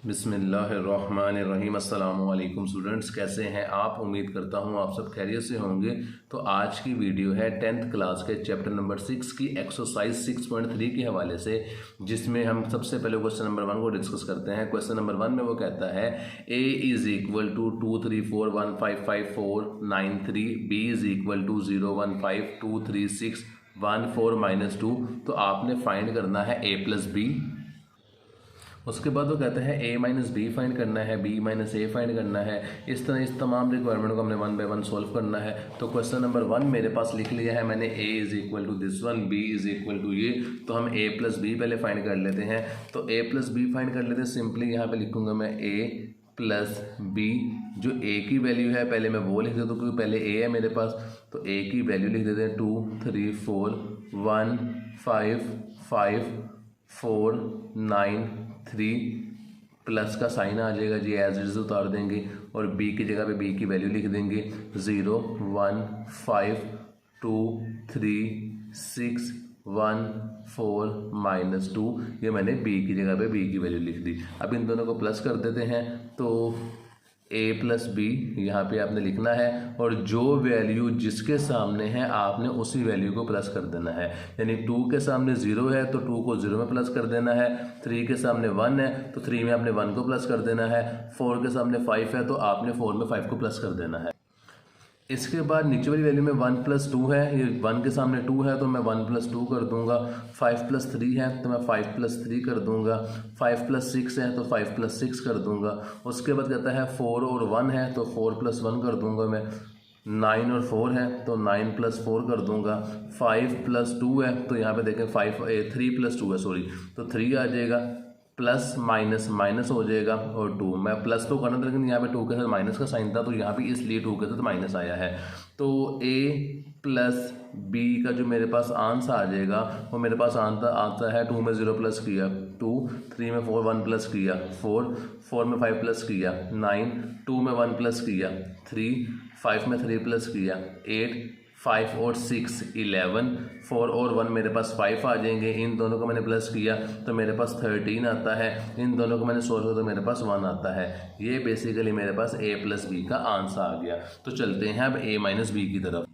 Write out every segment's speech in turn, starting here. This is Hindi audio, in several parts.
बिस्मिल्लाहिर्रहमानिर्रहीम। अस्सलाम वालेकुम स्टूडेंट्स, कैसे हैं आप? उम्मीद करता हूं आप सब खैरियत से होंगे। तो आज की वीडियो है 10th क्लास के चैप्टर नंबर 6 की एक्सरसाइज 6.3 के हवाले से, जिसमें हम सबसे पहले क्वेश्चन नंबर 1 को डिस्कस करते हैं। क्वेश्चन नंबर 1 में वो कहता है a is equal to 234155493, b is equal to 015236141 -2। तो आपने फाइंड करना है a प्लस बी। उसके बाद वो कहता है a माइनस बी फाइंड करना है, b माइनस ए फाइंड करना है। इस तरह इस तमाम रिक्वायरमेंट को हमने 1 बाय 1 सॉल्व करना है। तो क्वेश्चन नंबर 1 मेरे पास लिख लिया है मैंने, a is equal to this one, b is equal to ये। तो हम a प्लस बी पहले फाइंड कर लेते हैं। तो a प्लस बी फाइंड कर लेते हैं। सिंपली यहाँ पे लिखूंगा मैं a प्लस बी। जो a की वैल्यू है पहले मैं वो लिख देता हूँ, क्योंकि पहले a है मेरे पास। तो a की वैल्यू लिख देते हैं 2 3 4 1 5 5 4 9 3, प्लस का साइन आ जाएगा जी, एज इट इज उतार देंगे। और b की जगह पे b की वैल्यू लिख देंगे 0 1 5 2 3 6 1 4 -2। ये मैंने b की जगह पे b की वैल्यू लिख दी। अब इन दोनों को प्लस कर देते हैं। तो a प्लस बी यहाँ पे आपने लिखना है, और जो वैल्यू जिसके सामने है आपने उसी वैल्यू को प्लस कर देना है। यानी 2 के सामने 0 है तो 2 को 0 में प्लस कर देना है। 3 के सामने 1 है तो 3 में आपने 1 को प्लस कर देना है। 4 के सामने 5 है तो आपने 4 में 5 को प्लस कर देना है। इसके बाद नीचे वाली वैल्यू में 1 प्लस 2 है, ये 1 के सामने 2 है तो मैं 1 प्लस 2 कर दूंगा। 5 प्लस 3 है तो मैं 5 प्लस 3 कर दूंगा। 5 प्लस 6 है तो 5 प्लस 6 कर दूंगा। उसके बाद कहता है 4 और 1 है तो 4 प्लस 1 कर दूंगा मैं। 9 और 4 है तो 9 प्लस 4 कर दूंगा। 5 प्लस 2 है तो यहाँ पे देखें 3 प्लस 2 है, सॉरी, तो 3 आ जाएगा। प्लस माइनस माइनस हो जाएगा, और 2 मैं प्लस तो करना था लेकिन यहाँ पे 2 के साथ माइनस का साइन था तो यहाँ पे इसलिए 2 के साथ माइनस आया है। तो a प्लस b का जो मेरे पास आंसर आ जाएगा वो मेरे पास आता है 2 में 0 प्लस किया 2, 3 में 4 1 प्लस किया 4, 4 में 5 प्लस किया 9, 2 में 1 प्लस किया 3, 5 में 3 प्लस किया 8, 5 और 6 11, 4 और 1 मेरे पास 5 आ जाएंगे। इन दोनों को मैंने प्लस किया तो मेरे पास 13 आता है। इन दोनों को मैंने सोल्व किया तो मेरे पास 1 आता है। ये बेसिकली मेरे पास a प्लस बी का आंसर आ गया। तो चलते हैं अब a माइनस बी की तरफ।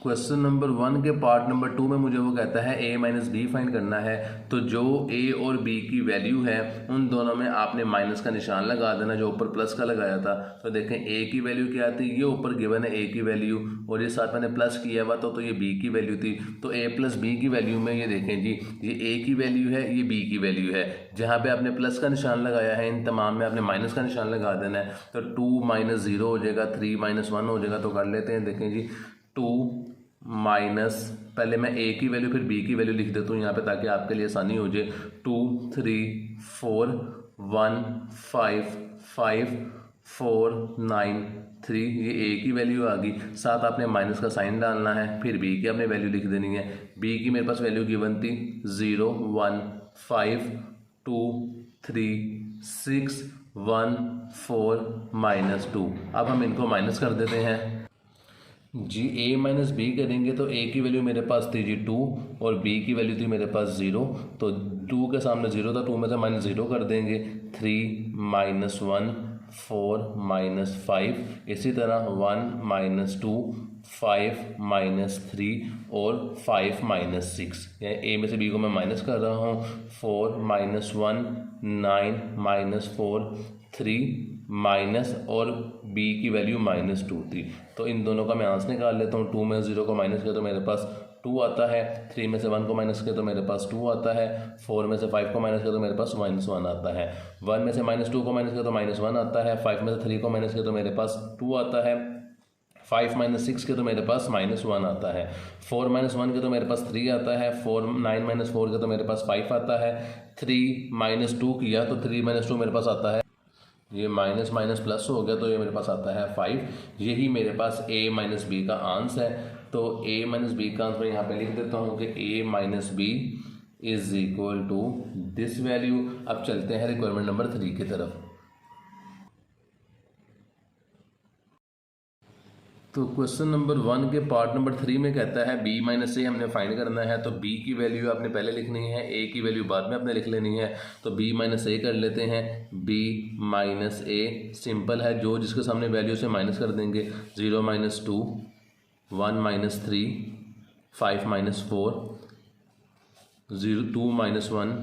क्वेश्चन नंबर 1 के पार्ट नंबर 2 में मुझे वो कहता है a माइनस बी फाइंड करना है। तो जो a और b की वैल्यू है उन दोनों में आपने माइनस का निशान लगा देना, जो ऊपर प्लस का लगाया था। तो देखें a की वैल्यू क्या आती है, ये ऊपर गिवन है a की वैल्यू, और ये साथ मैंने प्लस किया हुआ तो ये b की वैल्यू थी। तो a प्लस बी की वैल्यू में ये देखें जी, ये a की वैल्यू है, ये b की वैल्यू है। जहाँ पे आपने प्लस का निशान लगाया है इन तमाम में आपने माइनस का निशान लगा देना है। तो 2 माइनस 0 हो जाएगा, 3 माइनस 1 हो जाएगा। तो कर लेते हैं, देखें जी, 2 माइनस, पहले मैं a की वैल्यू फिर b की वैल्यू लिख देता हूँ यहाँ पे ताकि आपके लिए आसानी हो जाए। 2 3 4 1 5 5 4 9 3, ये a की वैल्यू आ गई। साथ आपने माइनस का साइन डालना है, फिर b की आपने वैल्यू लिख देनी है। b की मेरे पास वैल्यू गिवन थी 0 1 5 2 3 6 1 4 -2। अब हम इनको माइनस कर देते हैं जी। a माइनस बी करेंगे तो a की वैल्यू मेरे पास थी जी 2, और b की वैल्यू थी मेरे पास 0। तो 2 के सामने 0 था, 2 में से माइनस 0 कर देंगे। 3 माइनस 1 4 माइनस 5, इसी तरह 1 -2 5 -3 और 5 -6। a में से b को मैं माइनस कर रहा हूँ। 4 -1 9 -4 3 माइनस, और b की वैल्यू -2 थी। तो इन दोनों का मैं आंसर निकाल लेता हूँ। 2 में 0 को माइनस किया तो मेरे पास 2 आता है। 3 में से 1 को माइनस किया तो मेरे पास 2 आता है। 4 में से 5 को माइनस किया तो मेरे पास -1 आता है। 1 में से -2 को माइनस किया तो -1 आता है। 5 में से 3 को माइनस किया तो मेरे पास 2 आता है। 5 -6 के तो मेरे पास -1 आता है। 4 -1 के तो मेरे पास 3 आता है। 9 -4 के तो मेरे पास 5 आता है। 3 -2 किया तो 3 -2 मेरे पास आता है। ये माइनस माइनस प्लस हो गया तो ये मेरे पास आता है 5। यही मेरे पास a माइनस बी का आंसर है। तो a माइनस बी का आंसर यहाँ पे लिख देता हूँ कि a minus B is equal to this value. अब चलते हैं रिक्वायरमेंट नंबर 3 की तरफ। तो क्वेश्चन नंबर 1 के पार्ट नंबर 3 में कहता है b माइनस ए हमने फाइंड करना है। तो b की वैल्यू आपने पहले लिखनी है, a की वैल्यू बाद में आपने लिख लेनी है। तो b माइनस ए कर लेते हैं। b माइनस ए सिंपल है, जो जिसके सामने वैल्यू से माइनस कर देंगे। 0 minus 2, 1 minus 3, 5 minus 4, 2 minus 1,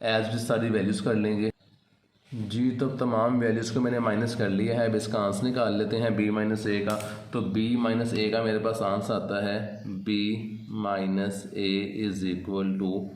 as सारी वैल्यूज़ कर लेंगे जी। तो तमाम वैल्यूज़ को मैंने माइनस कर लिया है। अब इसका आंसर निकाल लेते हैं b माइनस ए का। तो b माइनस ए का मेरे पास आंसर आता है b minus A is equal to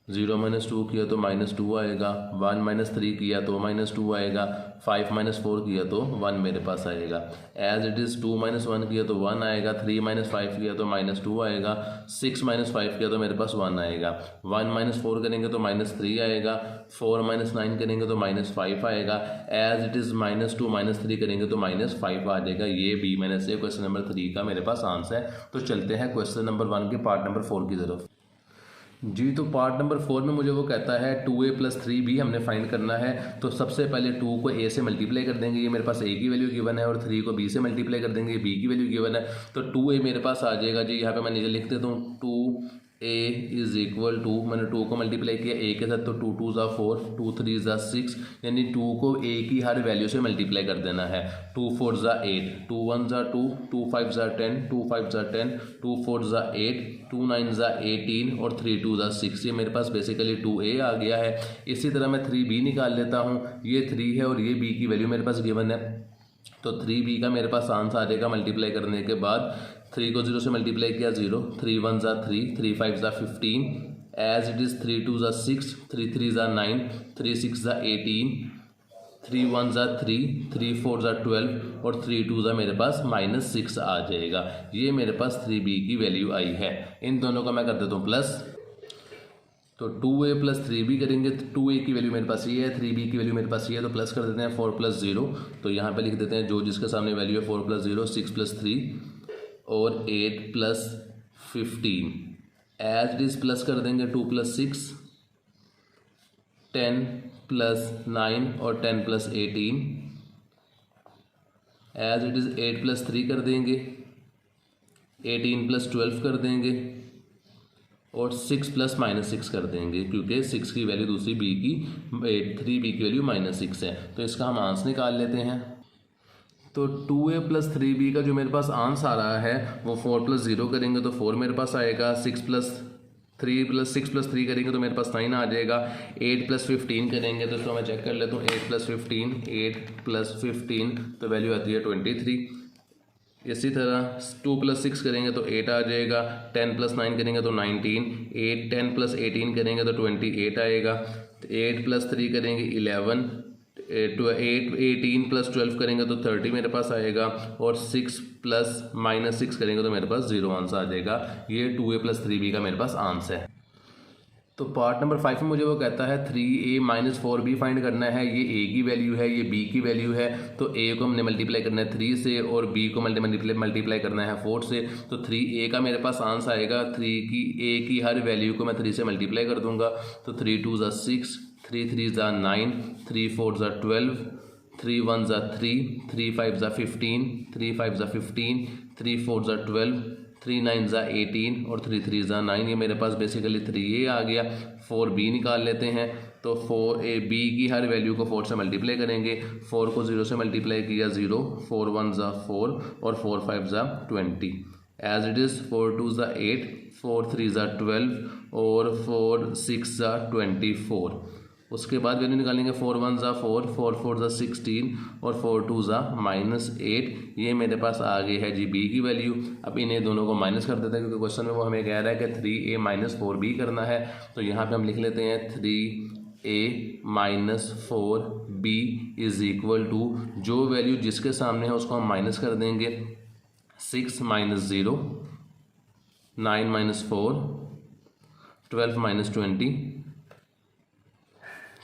0 minus 2 किया तो माइनस 2 आएगा, 1 माइनस 3 किया तो माइनस 2 आएगा, 5 माइनस 4 किया तो 1 मेरे पास आएगा। एज इट इज़ 2 माइनस 1 किया तो 1 आएगा, 3 माइनस 5 किया तो माइनस 2 आएगा, 6 माइनस 5 किया तो मेरे पास 1 आएगा, 1 माइनस 4 करेंगे तो माइनस 3 आएगा, 4 माइनस 9 करेंगे तो माइनस 5 आएगा, as it is minus 2 minus 3 करेंगे तो माइनस 5 आ जाएगा। ये b minus A question number 3 का मेरे पास आंसर है। तो चलते हैं क्वेश्चन नंबर 1 के पार्ट नंबर 4 की तरफ जी। तो पार्ट नंबर 4 में मुझे वो कहता है 2a प्लस 3b हमने फाइंड करना है। तो सबसे पहले 2 को a से मल्टीप्लाई कर देंगे, ये मेरे पास a की वैल्यू गिवन है, और 3 को b से मल्टीप्लाई कर देंगे, b की वैल्यू गिवन है। तो 2a मेरे पास आ जाएगा जी। यहाँ पे मैं नीचे लिख देता हूँ 2a इज इक्वल टू, मैंने 2 को मल्टीप्लाई किया a के साथ, तो 2 2 ज़ा 4, 2 3 ज़ा 6, यानी 2 को a की हर वैल्यू से मल्टीप्लाई कर देना है। 2 4 ज़ा 8, 2 1 ज़ा 2, 2 5 ज़ा 10, 2 5 ज़ा 10, 2 4 ज़ा 8, 2 9 ज़ा 18 और 3 2 ज़ा 6। ये मेरे पास बेसिकली 2a आ गया है। इसी तरह मैं 3b निकाल लेता हूँ। ये 3 है और ये b की वैल्यू मेरे पास गिवन है। तो 3b का मेरे पास आंसर आ जाएगा मल्टीप्लाई करने के बाद। 3 को 0 से मल्टीप्लाई किया 0, 3 1 ज़ा 3, 3 5 ज़ा 15, एज इट इज़ 3 2 ज़ा 6, 3 3 ज़ा 9, 3 6 ज़ा 18, 3 1 ज़ा 3, 3 4 ज़ा 12 और 3 2 ज़ा मेरे पास माइनस 6 आ जाएगा। ये मेरे पास 3b की वैल्यू आई है। इन दोनों का मैं कर देता हूँ प्लस। तो 2a प्लस 3b करेंगे, तो 2a की वैल्यू मेरे पास ये है, 3b की वैल्यू मेरे पास ये है, तो प्लस कर देते हैं 4 प्लस 0। तो यहाँ पे लिख देते हैं जो जिसके सामने वैल्यू है 4 प्लस 0, 6 प्लस 3 और 8 plus 15। As it is plus कर देंगे 2 प्लस 6, 10 प्लस 9 और 10 plus 18। As it is 8 plus 3 कर देंगे, 18 प्लस 12 कर देंगे और 6 प्लस माइनस 6 कर देंगे, क्योंकि 6 की वैल्यू दूसरी b की 3b की वैल्यू माइनस 6 है। तो इसका हम आंसर निकाल लेते हैं। तो 2a प्लस 3b का जो मेरे पास आंसर आ रहा है वो 4 प्लस 0 करेंगे तो 4 मेरे पास आएगा, 6 प्लस 3 करेंगे तो मेरे पास 9 आ जाएगा, 8 प्लस 15 करेंगे तो इसको मैं चेक कर लेता हूँ। 8 प्लस 15 तो वैल्यू आती है 23। इसी तरह 2 प्लस 6 करेंगे तो 8 आ जाएगा, 10 प्लस 9 करेंगे तो 19, 10 प्लस 18 करेंगे तो 28 आएगा, 8 प्लस 3 करेंगे 11, 18 प्लस 12 करेंगे तो 30 मेरे पास आएगा, और 6 प्लस माइनस 6 करेंगे तो मेरे पास 0 आंसर आ जाएगा। ये 2a प्लस 3b का मेरे पास आंसर है। तो पार्ट नंबर 5 में मुझे वो कहता है 3a माइनस 4b फाइंड करना है। ये a की वैल्यू है, ये b की वैल्यू है। तो a को हमने मल्टीप्लाई करना है 3 से और b को मल्टीप्लाई करना है 4 से। तो 3a का मेरे पास आंसर आएगा, 3 की a की हर वैल्यू को मैं 3 से मल्टीप्लाई कर दूंगा। तो 3 2 ज़ा 6, 3 3 ज़ा 9, 3 4 ज़ा 12, 3 1 ज़ा 3, 3 5 ज़ा 15, 3 5 ज़ा 15, 3 4 ज़ा 12, 3 9 ज़ा 18 और 3 3 ज़ा 9। ये मेरे पास बेसिकली 3a आ गया। 4b निकाल लेते हैं। तो 4b की हर वैल्यू को 4 से मल्टीप्लाई करेंगे। 4 को 0 से मल्टीप्लाई किया 0, 4 1 ज़ा 4 और 4 5 ज़ा 20। एज इट इज़ 4 2 ज़ा 8, 4 3 ज़ा 12 और 4 6 ज़ा 24। उसके बाद वैल्यू निकालेंगे 4 1 ज़ा 4, 4 4 ज़ा 16 और 4 2 ज़ा -8। ये मेरे पास आ गई है जी b की वैल्यू। अब इन्हें दोनों को माइनस कर देते हैं, क्योंकि क्वेश्चन में वो हमें कह रहा है कि 3a माइनस 4b करना है। तो यहाँ पे हम लिख लेते हैं 3a minus 4b is equal to, जो वैल्यू जिसके सामने है उसको हम माइनस कर देंगे। 6 minus 0, 9 minus 4, 12 minus 20,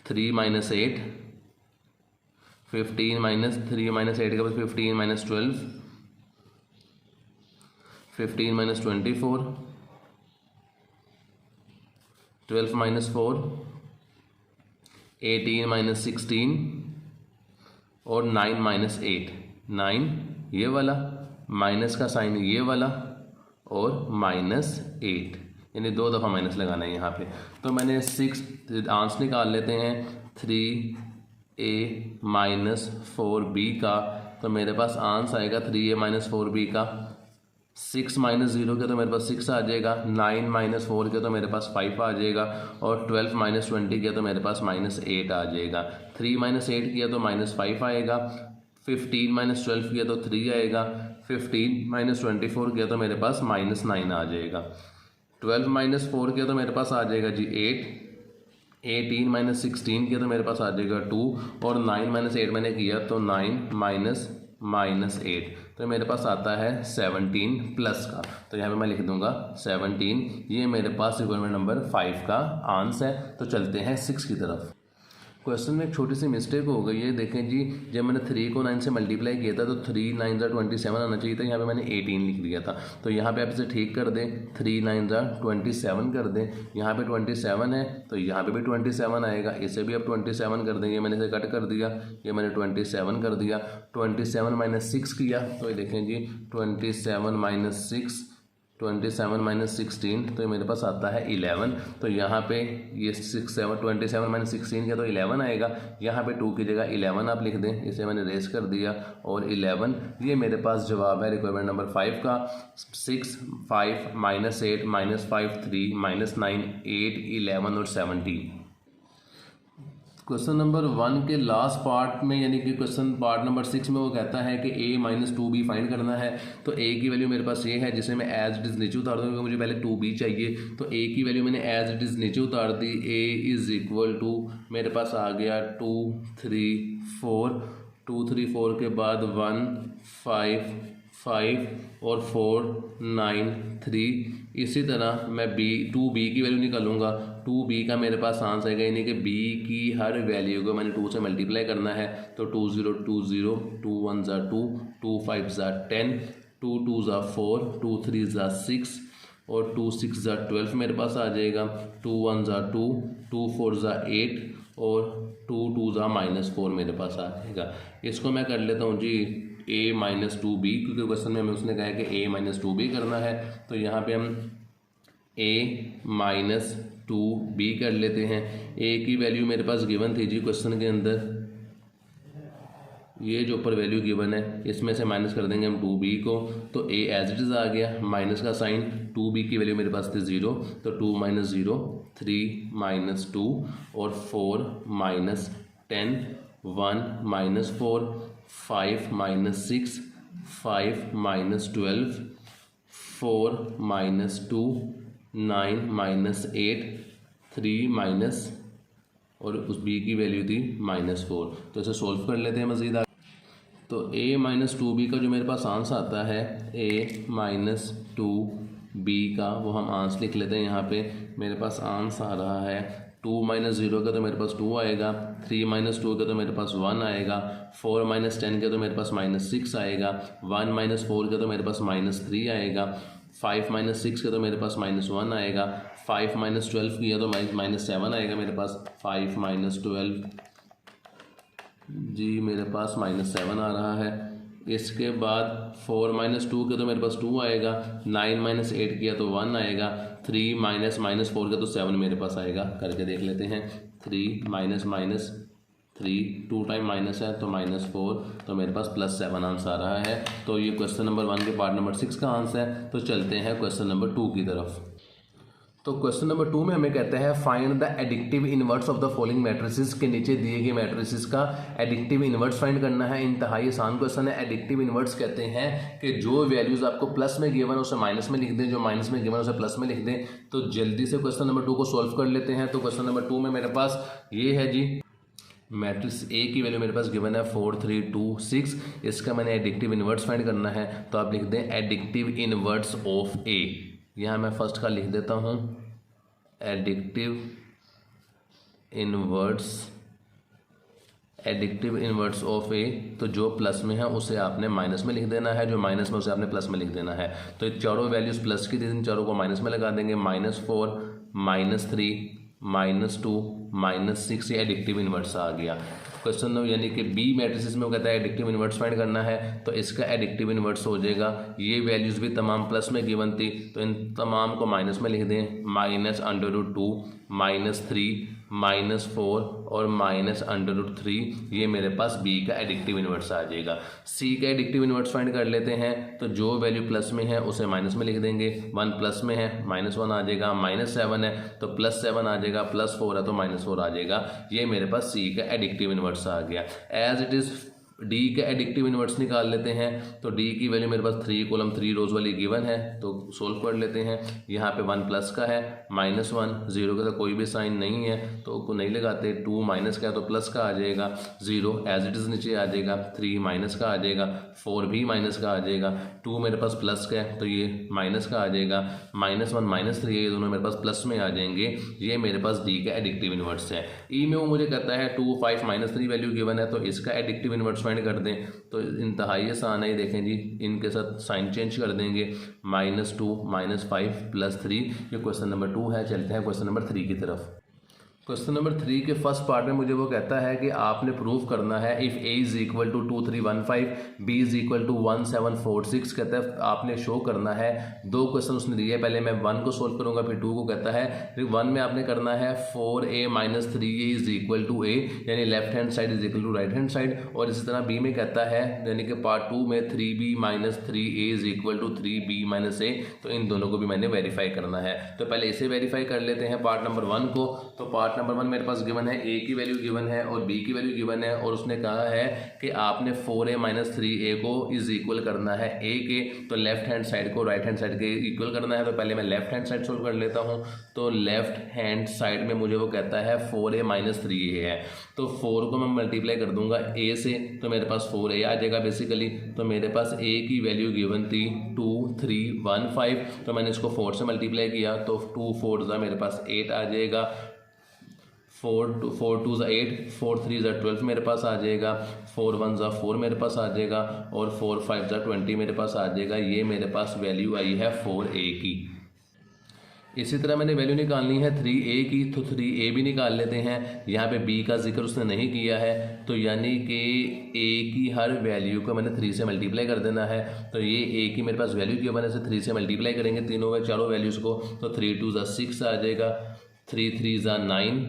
3 minus 8, 15 minus 3 minus 8 के बाद 15 माइनस 12, 15 माइनस 24, 12 माइनस 4, 18 माइनस 16 और 9 माइनस 8। 9 ये वाला, माइनस का साइन ये वाला और -8, यानी 2 दफ़ा माइनस लगाना है यहाँ पे। तो मैंने 6 आंसर निकाल लेते हैं 3a माइनस 4b का, तो मेरे पास आंसर आएगा 3a माइनस 4b का। 6 माइनस 0 के तो मेरे पास 6 आ जाएगा, 9 माइनस 4 के तो मेरे पास 5 आ जाएगा, और 12 माइनस 20 किया तो मेरे पास -8 आ जाएगा। 3 माइनस 8 किया तो -5 आएगा, 15 माइनस 12 किया तो 3 आएगा, 15 माइनस 24 किया तो मेरे पास -9 आ जाएगा, 12 माइनस 4 किया तो मेरे पास आ जाएगा जी 8, 18 माइनस 16 किया तो मेरे पास आ जाएगा 2, और 9 माइनस 8 मैंने किया तो 9 माइनस 8, तो मेरे पास आता है 17 प्लस का। तो यहाँ पे मैं लिख दूंगा 17, ये मेरे पास रिक्वायरमेंट नंबर 5 का आंसर है। तो चलते हैं 6 की तरफ। क्वेश्चन में एक छोटी सी मिस्टेक हो गई है, देखें जी, जब मैंने 3 को 9 से मल्टीप्लाई किया था तो 3 9 27 आना चाहिए था, यहाँ पे मैंने 18 लिख दिया था। तो यहाँ पे आप इसे ठीक कर दें, 3 9 27 कर दें, यहाँ पे 27 है तो यहाँ पे भी 27 आएगा, इसे भी आप 27 कर दें, ये मैंने इसे कट कर दिया, ये मैंने 27 कर दिया। 27 माइनस 6 किया तो ये देखें जी 27 माइनस 6, 27 माइनस 16, तो ये मेरे पास आता है 11। तो यहाँ पे ये 27 माइनस 16 किया तो 11 आएगा, यहाँ पे 2 की जगह 11 आप लिख दें, इसे मैंने रेस कर दिया, और 11 ये मेरे पास जवाब है रिक्वायरमेंट नंबर 5 का। 6 5 -8 -5 3 -9 8 11 और 17। क्वेश्चन नंबर 1 के लास्ट पार्ट में, यानी कि क्वेश्चन पार्ट नंबर 6 में वो कहता है कि a माइनस 2b फाइंड करना है। तो a की वैल्यू मेरे पास ये है, जिसे मैं एज इट इज़ नीचे उतार दूँगा, मुझे पहले 2b चाहिए। तो a की वैल्यू मैंने एज इट इज़ नीचे उतार दी, a इज़ इक्वल टू मेरे पास आ गया 2 3 4, 2 3 4 के बाद 1 5 5 और 4 9 3। इसी तरह मैं 2b की वैल्यू निकालूंगा, 2b का मेरे पास आंसर आएगा, यानी कि b की हर वैल्यू को मैंने 2 से मल्टीप्लाई करना है। तो 2 0 2 0, 2 1 ज़ा 2, 2 5 ज़ा 10, 2 2 ज़ा 4, 2 3 ज़ा 6 और 2 6 ज़ा 12 मेरे पास आ जाएगा। 2 1 ज़ा 2, 2 4 ज़ा 8 और 2 2 ज़ा -4 मेरे पास आ जाएगा। इसको मैं कर लेता हूँ जी a माइनस 2b, क्योंकि क्वेश्चन में हमें उसने कहा है कि a माइनस 2b करना है। तो यहाँ पे हम a माइनस 2b कर लेते हैं। a की वैल्यू मेरे पास गिवन थी जी क्वेश्चन के अंदर, ये जो ऊपर वैल्यू गिवन है इसमें से माइनस कर देंगे हम 2b को, तो a एज इट इज़ आ गया, माइनस का साइन, 2b की वैल्यू मेरे पास थी 0, तो 2 माइनस 0 3 माइनस 2 और 4 minus 10, 1 minus 4, 5 minus 6, 5 minus 12, 4 minus 2, 9 minus 8, 3 minus और उस b की वैल्यू थी -4। तो इसे सोल्व कर लेते हैं मज़ीद। तो a माइनस 2b का जो मेरे पास आंसर आता है, a माइनस 2b का वो हम आंसर लिख लेते हैं। यहाँ पे मेरे पास आंसर आ रहा है 2 माइनस 0 का तो मेरे पास 2 आएगा, 3 माइनस 2 का तो मेरे पास 1 आएगा, 4 माइनस 10 का तो मेरे पास -6 आएगा, 1 माइनस 4 का तो मेरे पास -3 आएगा, 5 माइनस 6 का तो मेरे पास -1 आएगा, 5 माइनस 12 किया तो -7 आएगा मेरे पास। 5 माइनस 12 जी मेरे पास -7 आ रहा है। इसके बाद 4 माइनस 2 के तो मेरे पास 2 आएगा, 9 माइनस 8 किया तो 1 आएगा, 3 माइनस -4 का तो 7 मेरे पास आएगा। करके देख लेते हैं, 3 माइनस 3, 2 टाइम माइनस है तो -4, तो मेरे पास +7 आंसर आ रहा है। तो ये क्वेश्चन नंबर 1 के पार्ट नंबर 6 का आंसर है। तो चलते हैं क्वेश्चन नंबर 2 की तरफ। तो क्वेश्चन नंबर 2 में हमें कहता है find the addictive inverts of the following matrices, के नीचे दिए गए मैट्रिसेस का एडिक्टिव इनवर्ट्स फाइंड करना है। इंतहाई आसान क्वेश्चन है। एडिक्टिव इनवर्ट्स कहते हैं कि जो वैल्यूज आपको प्लस में गिवन है उसे माइनस में लिख दें, जो माइनस में गिवन है उसे प्लस में लिख दें। तो जल्दी से क्वेश्चन नंबर 2 को सॉल्व कर लेते हैं। तो क्वेश्चन नंबर 2 में मेरे पास ये है जी, मैट्रिक्स ए की वैल्यू मेरे पास गिवन है 4 3 2 6। इसका मैंने एडिक्टिव इनवर्ट्स फाइंड करना है। तो आप लिख दें एडिक्टिव इनवर्ट्स ऑफ ए। यहाँ मैं फर्स्ट का लिख देता हूँ, एडिक्टिव इनवर्ट्स ऑफ ए। तो जो प्लस में है उसे आपने माइनस में लिख देना है, जो माइनस में उसे आपने प्लस में लिख देना है। तो ये चारों वैल्यूज प्लस की थी, इन चारों को माइनस में लगा देंगे। -4 -3 -2 -6 ये एडिक्टिव इन्वर्स आ गया। क्वेश्चन यानी कि बी मैट्रिसेस में वो कहता है एडिक्टिव इन्वर्स फाइंड करना है, तो इसका एडिक्टिव इन्वर्स हो जाएगा, ये वैल्यूज़ भी तमाम प्लस में गिवन थी तो इन तमाम को माइनस में लिख दें, -√2 -3 -4 और -√3, ये मेरे पास बी का एडिक्टिव इन्वर्स आ जाएगा। सी का एडिक्टिव इन्वर्स फाइंड कर लेते हैं, तो जो वैल्यू प्लस में है उसे माइनस में लिख देंगे, 1 प्लस में है -1 आ जाएगा, -7 है तो +7 आ जाएगा, +4 है तो -4 आ जाएगा, ये मेरे पास सी का एडिक्टिव इन्वर्स आ गया। एज इट इज़ डी का एडिक्टिव इन्वर्स निकाल लेते हैं, तो डी की वैल्यू मेरे पास 3 कॉलम 3 रोज वाली गिवन है, तो सोल्व कर लेते हैं। यहाँ पे 1 प्लस का है, -1, 0 का तो कोई भी साइन नहीं है तो नहीं लगाते, 2 माइनस का है तो प्लस का आ जाएगा, 0 एज इट इज़ नीचे आ जाएगा, 3 माइनस का आ जाएगा, 4 भी माइनस का आ जाएगा, 2 मेरे पास प्लस का है तो ये माइनस का आ जाएगा, -1 -3 ये दोनों मेरे पास प्लस में आ जाएंगे, ये मेरे पास डी का एडिक्टिव इन्वर्स है। ई में वो मुझे कहता है 2 5 -3 वैल्यू गिवन है, तो इसका एडिक्टिव इन्वर्स फाइंड कर दें, तो इंतहाई आसान है, देखें जी इनके साथ साइन चेंज कर देंगे, -2 -5 +3, ये क्वेश्चन नंबर 2 है। चलते हैं क्वेश्चन नंबर 3 की तरफ। क्वेश्चन नंबर 3 के फर्स्ट पार्ट में मुझे वो कहता है कि आपने प्रूव करना है if A is equal to 2315 B is equal to 1746, कहता है आपने शो करना है, 2 क्वेश्चन उसने दिए, पहले मैं 1 को सोल्व करूंगा फिर 2 को कहता है, फिर 1 में आपने करना है 4a - 3a is equal to a, यानी left hand side is equal to right hand side, और इसी तरह बी में कहता है यानी कि पार्ट 2 में 3b - 3a is equal to 3b - a, तो इन दोनों को भी मैंने वेरीफाई करना है। तो पहले इसे वेरीफाई कर लेते हैं पार्ट नंबर 1 को। तो पार्ट नंबर 1 मेरे पास गिवन है, ए की वैल्यू गिवन है और बी की वैल्यू गिवन है, और उसने कहा है कि आपने 4a - 3a को इज इक्वल करना है ए के, तो लेफ्ट हैंड साइड को राइट हैंड साइड के इक्वल करना है। तो पहले मैं लेफ्ट हैंड साइड सोल्व कर लेता हूँ, तो लेफ्ट हैंड साइड में मुझे वो कहता है 4a - 3a है, तो 4 को मैं मल्टीप्लाई कर दूंगा a से, तो मेरे पास 4a आ जाएगा बेसिकली। तो मेरे पास a की वैल्यू गिवन थी 2 3 1 5, तो मैंने इसको 4 से मल्टीप्लाई किया, तो 2 4 मेरे पास 8 आ जाएगा, 4 2 8, 4 3 12 मेरे पास आ जाएगा, 4 1 4 मेरे पास आ जाएगा, और 4 5 20 मेरे पास आ जाएगा। ये मेरे पास वैल्यू आई है 4a की। इसी तरह मैंने वैल्यू निकालनी है 3a की, तो 3a भी निकाल लेते हैं। यहाँ पे b का जिक्र उसने नहीं किया है, तो यानी कि a की हर वैल्यू को मैंने 3 से मल्टीप्लाई कर देना है। तो ये a की मेरे पास वैल्यू की वजह से 3 से मल्टीप्लाई करेंगे तीनों चारों वैल्यूज़ को, तो 3 2 6 आ जाएगा, 3 3 9,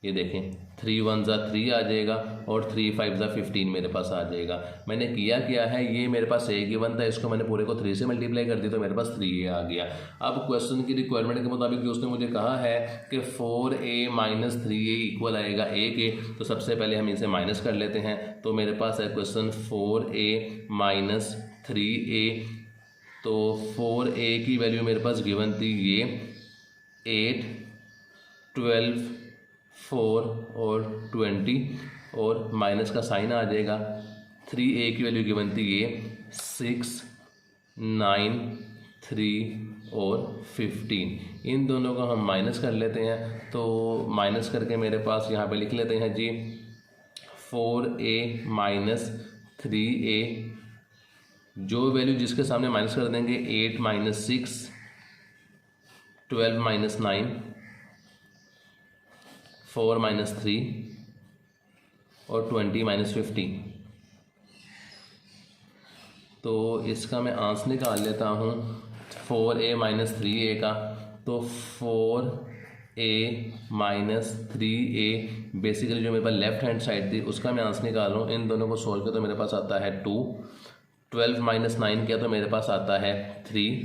ये देखें 3 1 3 आ जाएगा, और 3 5 15 मेरे पास आ जाएगा। मैंने किया क्या है, ये मेरे पास a गिवन था, इसको मैंने पूरे को 3 से मल्टीप्लाई कर दी, तो मेरे पास 3a आ गया। अब क्वेश्चन की रिक्वायरमेंट के मुताबिक जो उसने मुझे कहा है कि 4a - 3a इक्वल आएगा a के, तो सबसे पहले हम इसे माइनस कर लेते हैं। तो मेरे पास है क्वेश्चन 4a - 3a, तो 4a की वैल्यू मेरे पास गिवन थी ये 8 12 4 और 20, और माइनस का साइन आ जाएगा। 3a की वैल्यू गिवन थी ये 6 9 3 और 15, इन दोनों को हम माइनस कर लेते हैं। तो माइनस करके मेरे पास यहाँ पे लिख लेते हैं जी 4a - 3a, जो वैल्यू जिसके सामने माइनस कर देंगे 8 - 6 12 - 9 4 - 3 और 20 - 15, तो इसका मैं आंसर निकाल लेता हूँ 4a - 3a का। तो 4a - 3a बेसिकली जो मेरे पास लेफ्ट हैंड साइड थी उसका मैं आंसर निकाल रहा हूँ। इन दोनों को सोल्व किया तो मेरे पास आता है 2, 12 - 9 किया तो मेरे पास आता है 3,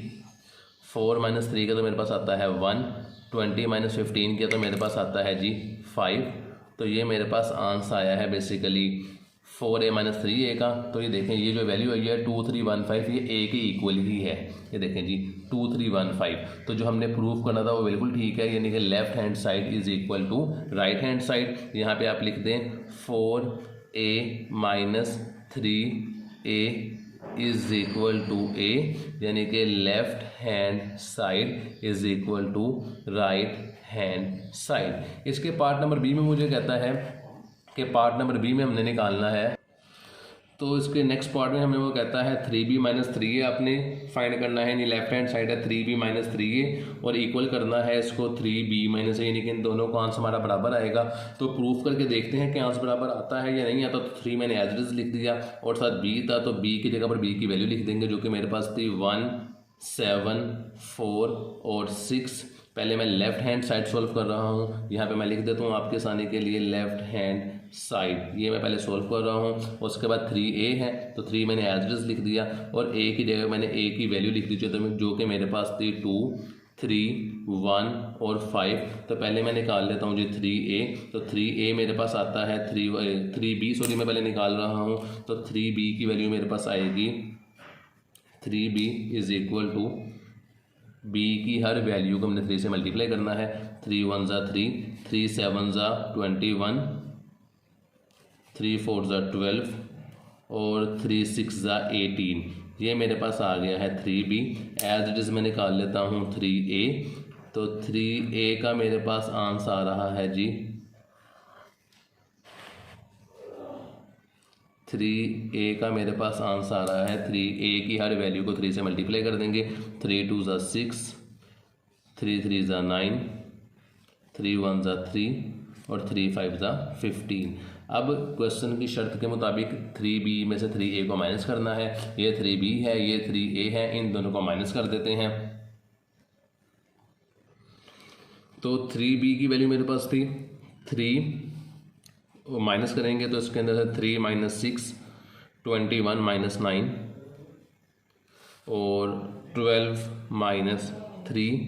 4 - 3 किया तो मेरे पास आता है 1, 20 - 15 किया तो मेरे पास आता है जी 5। तो ये मेरे पास आंसर आया है बेसिकली 4a - 3a का। तो ये देखें ये जो वैल्यू आई है 2315, ये a के इक्वल ही है, ये देखें जी 2315। तो जो हमने प्रूफ करना था वो बिल्कुल ठीक है, यानी कि left hand side is equal to right hand side. यहाँ पे आप लिख दें 4a - 3a is equal to a, यानी कि left hand side is equal to right hand side. इसके पार्ट नंबर बी में मुझे कहता है कि पार्ट नंबर बी में हमने निकालना है, तो इसके नेक्स्ट पार्ट में हमें वो कहता है 3b माइनस 3a आपने फाइंड करना है, यानी लेफ्ट हैंड साइड है 3b माइनस 3a और इक्वल करना है इसको 3b माइनस a, यानी कि इन दोनों का आंसर हमारा बराबर आएगा। तो प्रूफ करके देखते हैं कि आंसर बराबर आता है या नहीं आता। तो 3 मैंने एज इट इज लिख दिया और साथ b था, तो b की जगह पर b की वैल्यू लिख देंगे जो कि मेरे पास थी 1, 7, 4 और 6। पहले मैं लेफ्ट हैंड साइड सॉल्व कर रहा हूँ, यहाँ पे मैं लिख देता हूँ आपके आसानी के लिए लेफ्ट हैंड साइड, ये मैं पहले सॉल्व कर रहा हूँ। उसके बाद 3a है तो 3 मैंने एज इट इज लिख दिया और a की जगह मैंने a की वैल्यू लिख दी जो कि मेरे पास थी 2, 3, 1 और 5। तो पहले मैं निकाल लेता हूँ जी 3a, तो 3a मेरे पास आता है 3b सॉरी मैं पहले निकाल रहा हूँ। तो 3b की वैल्यू मेरे पास आएगी 3b is equal to b की हर वैल्यू को हमने 3 से मल्टीप्लाई करना है। 3 1 ज़ा 3, 3 7 ज़ा 21, 3 4 ज़ा 12 और 3 6 ज़ा 18। ये मेरे पास आ गया है 3b। एज इट इज़ मैं निकाल लेता हूँ 3a, तो 3a का मेरे पास आंसर आ रहा है जी 3a का मेरे पास आंसर आ रहा है 3a की हर वैल्यू को 3 से मल्टीप्लाई कर देंगे। 3 2 ज़ा 6, 3 3 ज़ा 9, 3 1 ज़ा 3 और 3 5 ज़ा 15। अब क्वेश्चन की शर्त के मुताबिक 3b में से 3a को माइनस करना है। ये 3b है, ये 3a है, इन दोनों को माइनस कर देते हैं। तो 3b की वैल्यू मेरे पास थी 3, माइनस करेंगे तो इसके अंदर है 3 माइनस 6, 21 माइनस 9 और 12 माइनस 3,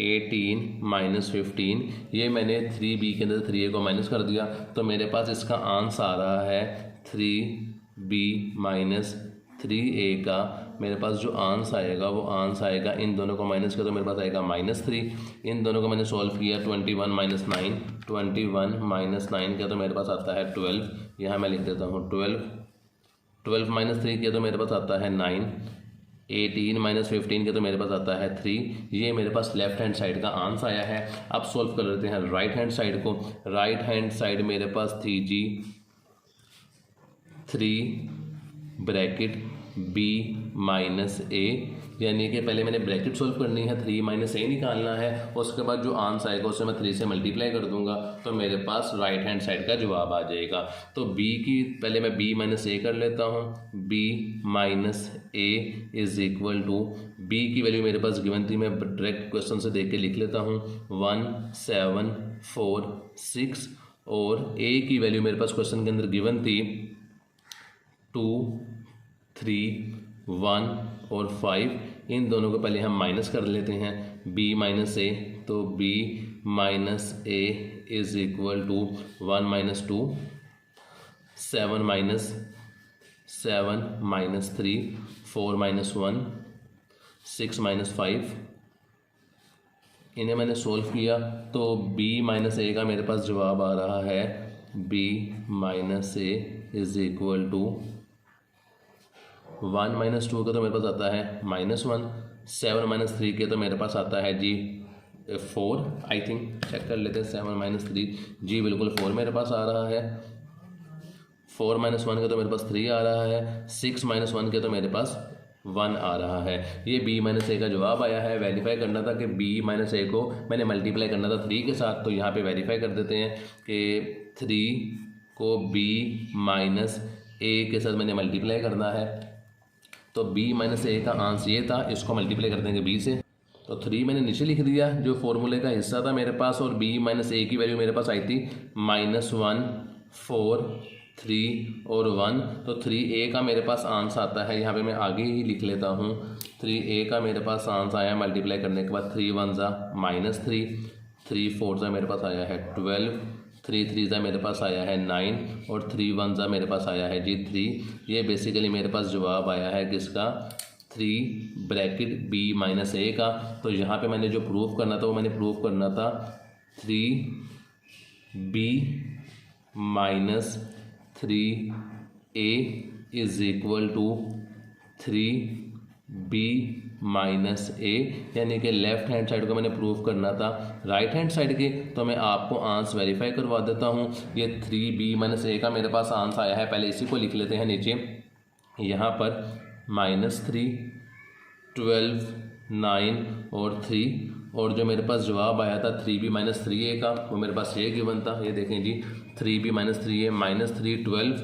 18 माइनस 15। ये मैंने 3b के अंदर 3a को माइनस कर दिया, तो मेरे पास इसका आंसर आ रहा है 3b माइनस 3a का मेरे पास जो आंसर आएगा वो आंसर आएगा, इन दोनों को माइनस किया तो मेरे पास आएगा -3। इन दोनों को मैंने सॉल्व किया 21 माइनस 9, 21 माइनस 9 किया तो मेरे पास आता है 12। यहाँ मैं लिख देता हूँ 12, 12 माइनस 3 किया तो मेरे पास आता है 9, 18 माइनस 15 किया तो मेरे पास आता है 3। ये मेरे पास लेफ्ट हैंड साइड का आंसर आया है। अब सॉल्व कर लेते हैं राइट हैंड साइड को। राइट हैंड साइड मेरे पास थी जी 3 ब्रैकेट b माइनस a, यानी कि पहले मैंने ब्रैकेट सॉल्व करनी है, 3 माइनस a निकालना है, उसके बाद जो आंसर आएगा उसे मैं 3 से मल्टीप्लाई कर दूंगा तो मेरे पास राइट हैंड साइड का जवाब आ जाएगा। तो b की पहले मैं b माइनस a कर लेता हूँ। b minus a is equal to, b की वैल्यू मेरे पास गिवन थी, मैं डायरेक्ट क्वेश्चन से देख के लिख लेता हूँ 1 7 4 6 और a की वैल्यू मेरे पास क्वेश्चन के अंदर गिवन थी 2 3 1 और 5। इन दोनों को पहले हम माइनस कर लेते हैं b माइनस a, तो b minus a is equal to 1 minus 2, 7 minus 7 minus 3, 4 minus 1, 6 minus 5। इन्हें मैंने सॉल्व किया तो b माइनस a का मेरे पास जवाब आ रहा है b minus a is equal to 1 minus 2 का तो मेरे पास आता है -1, 7 माइनस 3 के तो मेरे पास आता है जी 4। आई थिंक चेक कर लेते हैं 7 माइनस 3, जी बिल्कुल 4 मेरे पास आ रहा है। 4 माइनस 1 का तो मेरे पास 3 आ रहा है। 6 माइनस 1 के तो मेरे पास 1 आ रहा है। ये b माइनस a का जवाब आया है। वेरीफाई करना था कि b माइनस a को मैंने मल्टीप्लाई करना था 3 के साथ, तो यहाँ पे वेरीफाई कर देते हैं कि 3 को b माइनस a के साथ मैंने मल्टीप्लाई करना है। तो b माइनस a का आंसर ये था, इसको मल्टीप्लाई कर देंगे b से। तो 3 मैंने नीचे लिख दिया जो फॉर्मूले का हिस्सा था मेरे पास, और b माइनस a की वैल्यू मेरे पास आई थी -1, 4, 3 और 1। तो 3a का मेरे पास आंसर आता है, यहाँ पे मैं आगे ही लिख लेता हूँ। 3a का मेरे पास आंसर आया मल्टीप्लाई करने के बाद 3 1 ज़ा -3, 3 4 ज़ा मेरे पास आया है 12, 3 3 ज़ा मेरे पास आया है 9 और 3 1 ज़ा मेरे पास आया है जी 3। ये बेसिकली मेरे पास जवाब आया है किसका, 3 ब्रैकेट b माइनस a का। तो यहाँ पे मैंने जो प्रूफ करना था वो मैंने प्रूफ करना था 3b minus 3a is equal to 3b minus a, यानी कि लेफ्ट हैंड साइड को मैंने प्रूफ करना था राइट हैंड साइड के। तो मैं आपको आंसर वेरीफाई करवा देता हूँ। ये 3b माइनस a का मेरे पास आंसर आया है, पहले इसी को लिख लेते हैं नीचे। यहाँ पर -3, 12, 9 और 3, और जो मेरे पास जवाब आया था 3b - 3a का, वो मेरे पास ये गिवन था। ये देखें जी, 3b - 3a -3, 12,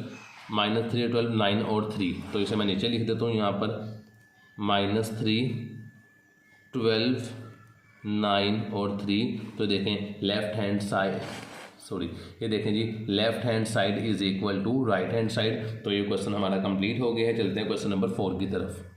-3, 12, 9 और 3। तो इसे मैं नीचे लिख देता हूँ यहाँ पर -3, 12, 9 और 3। तो देखें लेफ्ट हैंड साइड, सॉरी, ये देखें जी, left hand side is equal to right hand side. तो ये क्वेश्चन हमारा कंप्लीट हो गया है। चलते हैं क्वेश्चन नंबर 4 की तरफ।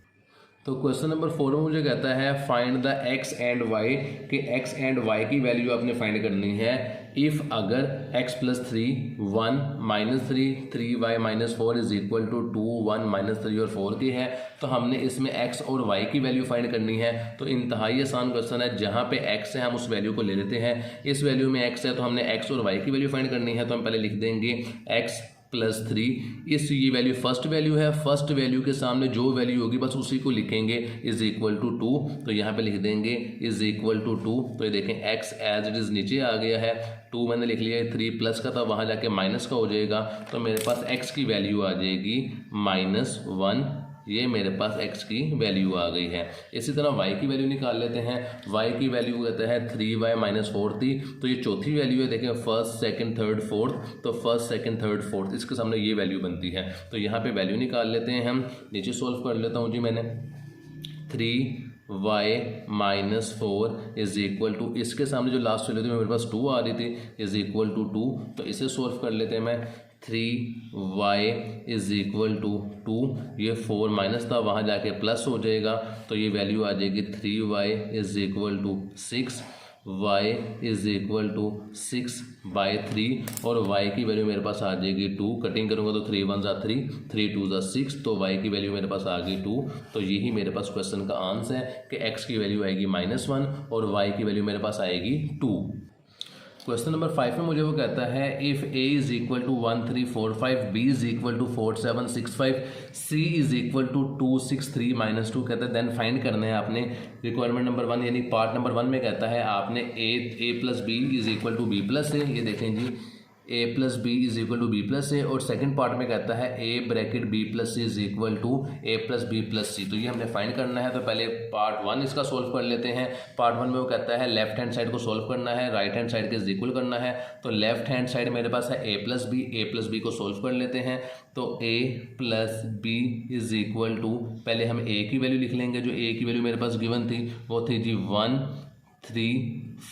तो क्वेश्चन नंबर 4 में मुझे कहता है find the x and y, कि x एंड y की वैल्यू आपने फाइंड करनी है इफ़ अगर x + 3 1 -3 3y - 4 is equal to 2 1 -3 और 4 की है। तो हमने इसमें x और y की वैल्यू फाइंड करनी है। तो इंतहाई आसान क्वेश्चन है। जहाँ पे x है हम उस वैल्यू को ले लेते हैं। इस वैल्यू में x है तो हमने x और y की वैल्यू फाइंड करनी है। तो हम पहले लिख देंगे x + 3, इस ये वैल्यू फर्स्ट वैल्यू है, फर्स्ट वैल्यू के सामने जो वैल्यू होगी बस उसी को लिखेंगे, इज इक्वल टू 2। तो यहाँ पे लिख देंगे इज इक्वल टू 2। तो ये देखें x एज इट इज़ नीचे आ गया है, 2 मैंने लिख लिया है, 3 प्लस का था वहाँ जाके माइनस का हो जाएगा। तो मेरे पास x की वैल्यू आ जाएगी -1। ये मेरे पास x की वैल्यू आ गई है। इसी तरह y की वैल्यू निकाल लेते हैं। y की वैल्यू कहते हैं 3y - 4 थी, तो ये चौथी वैल्यू है। देखें फर्स्ट सेकंड थर्ड फोर्थ, तो फर्स्ट सेकंड थर्ड फोर्थ इसके सामने ये वैल्यू बनती है। तो यहाँ पे वैल्यू निकाल लेते हैं हम। नीचे सॉल्व कर लेता हूँ जी मैंने। 3y - 4 इज इक्वल टू, इसके सामने जो लास्ट वैल्यू थी मेरे पास 2 आ रही थी, इज इक्वल टू 2। तो इसे सॉल्व कर लेते हैं मैं। 3y इज इक्वल टू 2, ये 4 माइनस था वहाँ जाके प्लस हो जाएगा। तो ये वैल्यू आ जाएगी 3y is equal to 6, y is equal to 6/3, और y की वैल्यू मेरे पास आ जाएगी 2। कटिंग करूँगा तो 3 1 = 3, 3 2 = 6, तो y की वैल्यू मेरे पास आ गई 2। तो यही मेरे पास क्वेश्चन का आंसर है कि x की वैल्यू आएगी -1 और y की वैल्यू मेरे पास आएगी 2। क्वेश्चन नंबर 5 में मुझे वो कहता है if a is equal to 1 3 4 5, b is equal to 4 7 6 5, c is equal to 2 6 3 -2, कहता है देन फाइंड करना है आपने। रिक्वायरमेंट नंबर 1 यानी पार्ट नंबर 1 में कहता है आपने a + b is equal to b + a, ये देखें जी a + b is equal to b + a, और सेकंड पार्ट में कहता है a bracket b + c is equal to a + b + c। तो ये हमने फाइंड करना है। तो पहले पार्ट 1 इसका सोल्व कर लेते हैं। पार्ट 1 में वो कहता है लेफ्ट हैंड साइड को सोल्व करना है, राइट हैंड साइड के इज इक्वल करना है। तो लेफ्ट हैंड साइड मेरे पास है a + b को सोल्व कर लेते हैं। तो a + b is equal to, पहले हम a की वैल्यू लिख लेंगे। जो a की वैल्यू मेरे पास गिवन थी वो थी जी 1 3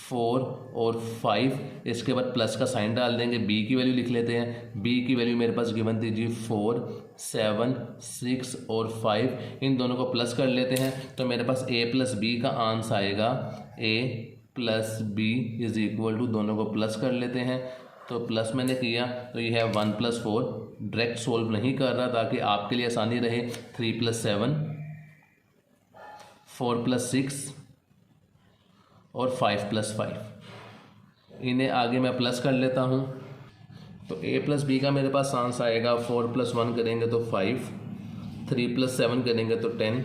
4 और 5। इसके बाद प्लस का साइन डाल देंगे। b की वैल्यू लिख लेते हैं। b की वैल्यू मेरे पास गिवन थी जी 4 7 6 और 5। इन दोनों को प्लस कर लेते हैं। तो मेरे पास a + b का आंसर आएगा a + b is equal to, दोनों को प्लस कर लेते हैं। तो प्लस मैंने किया तो ये है 1 + 4, डायरेक्ट सोल्व नहीं कर रहा ताकि आपके लिए आसानी रहे। 3 + 7 4 + 6 और 5 + 5, इन्हें आगे मैं प्लस कर लेता हूँ। तो a + b का मेरे पास आंसर आएगा 4 + 1 करेंगे तो 5, 3 + 7 करेंगे तो 10,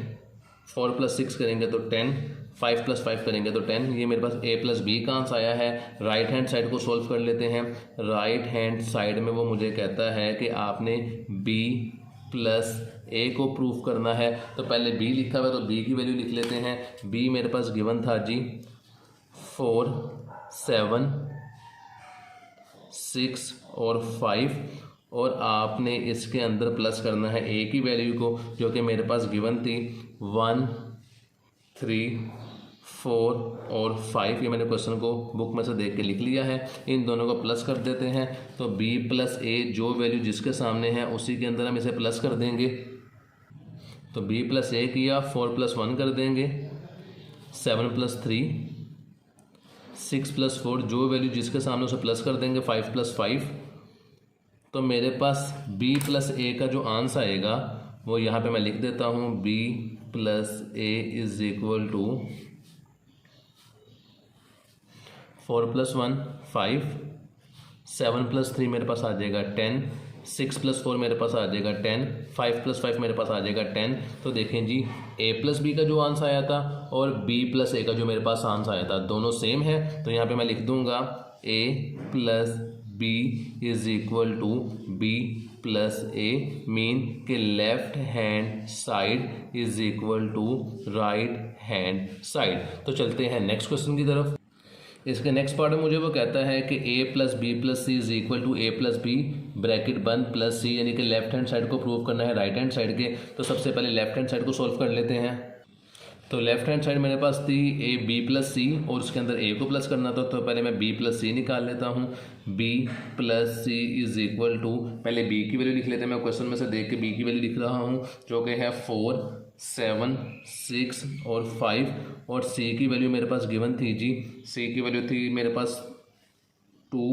4 + 6 करेंगे तो 10, 5 + 5 करेंगे तो 10। ये मेरे पास a + b का आंसर आया है। राइट हैंड साइड को सोल्व कर लेते हैं। राइट हैंड साइड में वो मुझे कहता है कि आपने b + a को प्रूफ करना है। तो पहले b लिखा हुआ है तो b की वैल्यू लिख लेते हैं। b मेरे पास गिवन था जी 4 7 6 और 5, और आपने इसके अंदर प्लस करना है a की वैल्यू को, जो कि मेरे पास गिवन थी 1 3 4 और 5। ये मैंने क्वेश्चन को बुक में से देख के लिख लिया है। इन दोनों को प्लस कर देते हैं। तो b + a जो वैल्यू जिसके सामने है उसी के अंदर हम इसे प्लस कर देंगे। तो b + a किया, 4 + 1 कर देंगे, 7 + 3, 6 + 4 जो वैल्यू जिसके सामने उसे प्लस कर देंगे, 5 + 5। तो मेरे पास b + a का जो आंसर आएगा वो यहाँ पे मैं लिख देता हूँ। b + a is equal to 4 + 1 5, 7 + 3 मेरे पास आ जाएगा 10, 6 + 4 मेरे पास आ जाएगा 10, 5 + 5 मेरे पास आ जाएगा 10। तो देखें जी a + b का जो आंसर आया था और b + a का जो मेरे पास आंसर आया था दोनों सेम है। तो यहाँ पे मैं लिख दूंगा a + B is equal to B plus A, mean के left hand side is equal to right hand side. तो चलते हैं नेक्स्ट क्वेश्चन की तरफ। इसके नेक्स्ट पार्ट में मुझे वो कहता है कि a plus B plus C is equal to A plus B bracket बंद प्लस सी, यानी कि लेफ्ट हैंड साइड को प्रूव करना है राइट हैंड साइड के। तो सबसे पहले लेफ्ट हैंड साइड को सॉल्व कर लेते हैं। तो लेफ्ट हैंड साइड मेरे पास थी ए बी प्लस सी और उसके अंदर ए को प्लस करना था, तो पहले मैं बी प्लस सी निकाल लेता हूँ। B plus C is equal to, पहले बी की वैल्यू लिख लेते हैं। मैं क्वेश्चन में से देख के बी की वैल्यू लिख रहा हूँ जो कि है 4 7 6 और 5, और सी की वैल्यू मेरे पास गिवन थी जी। सी की वैल्यू थी मेरे पास 2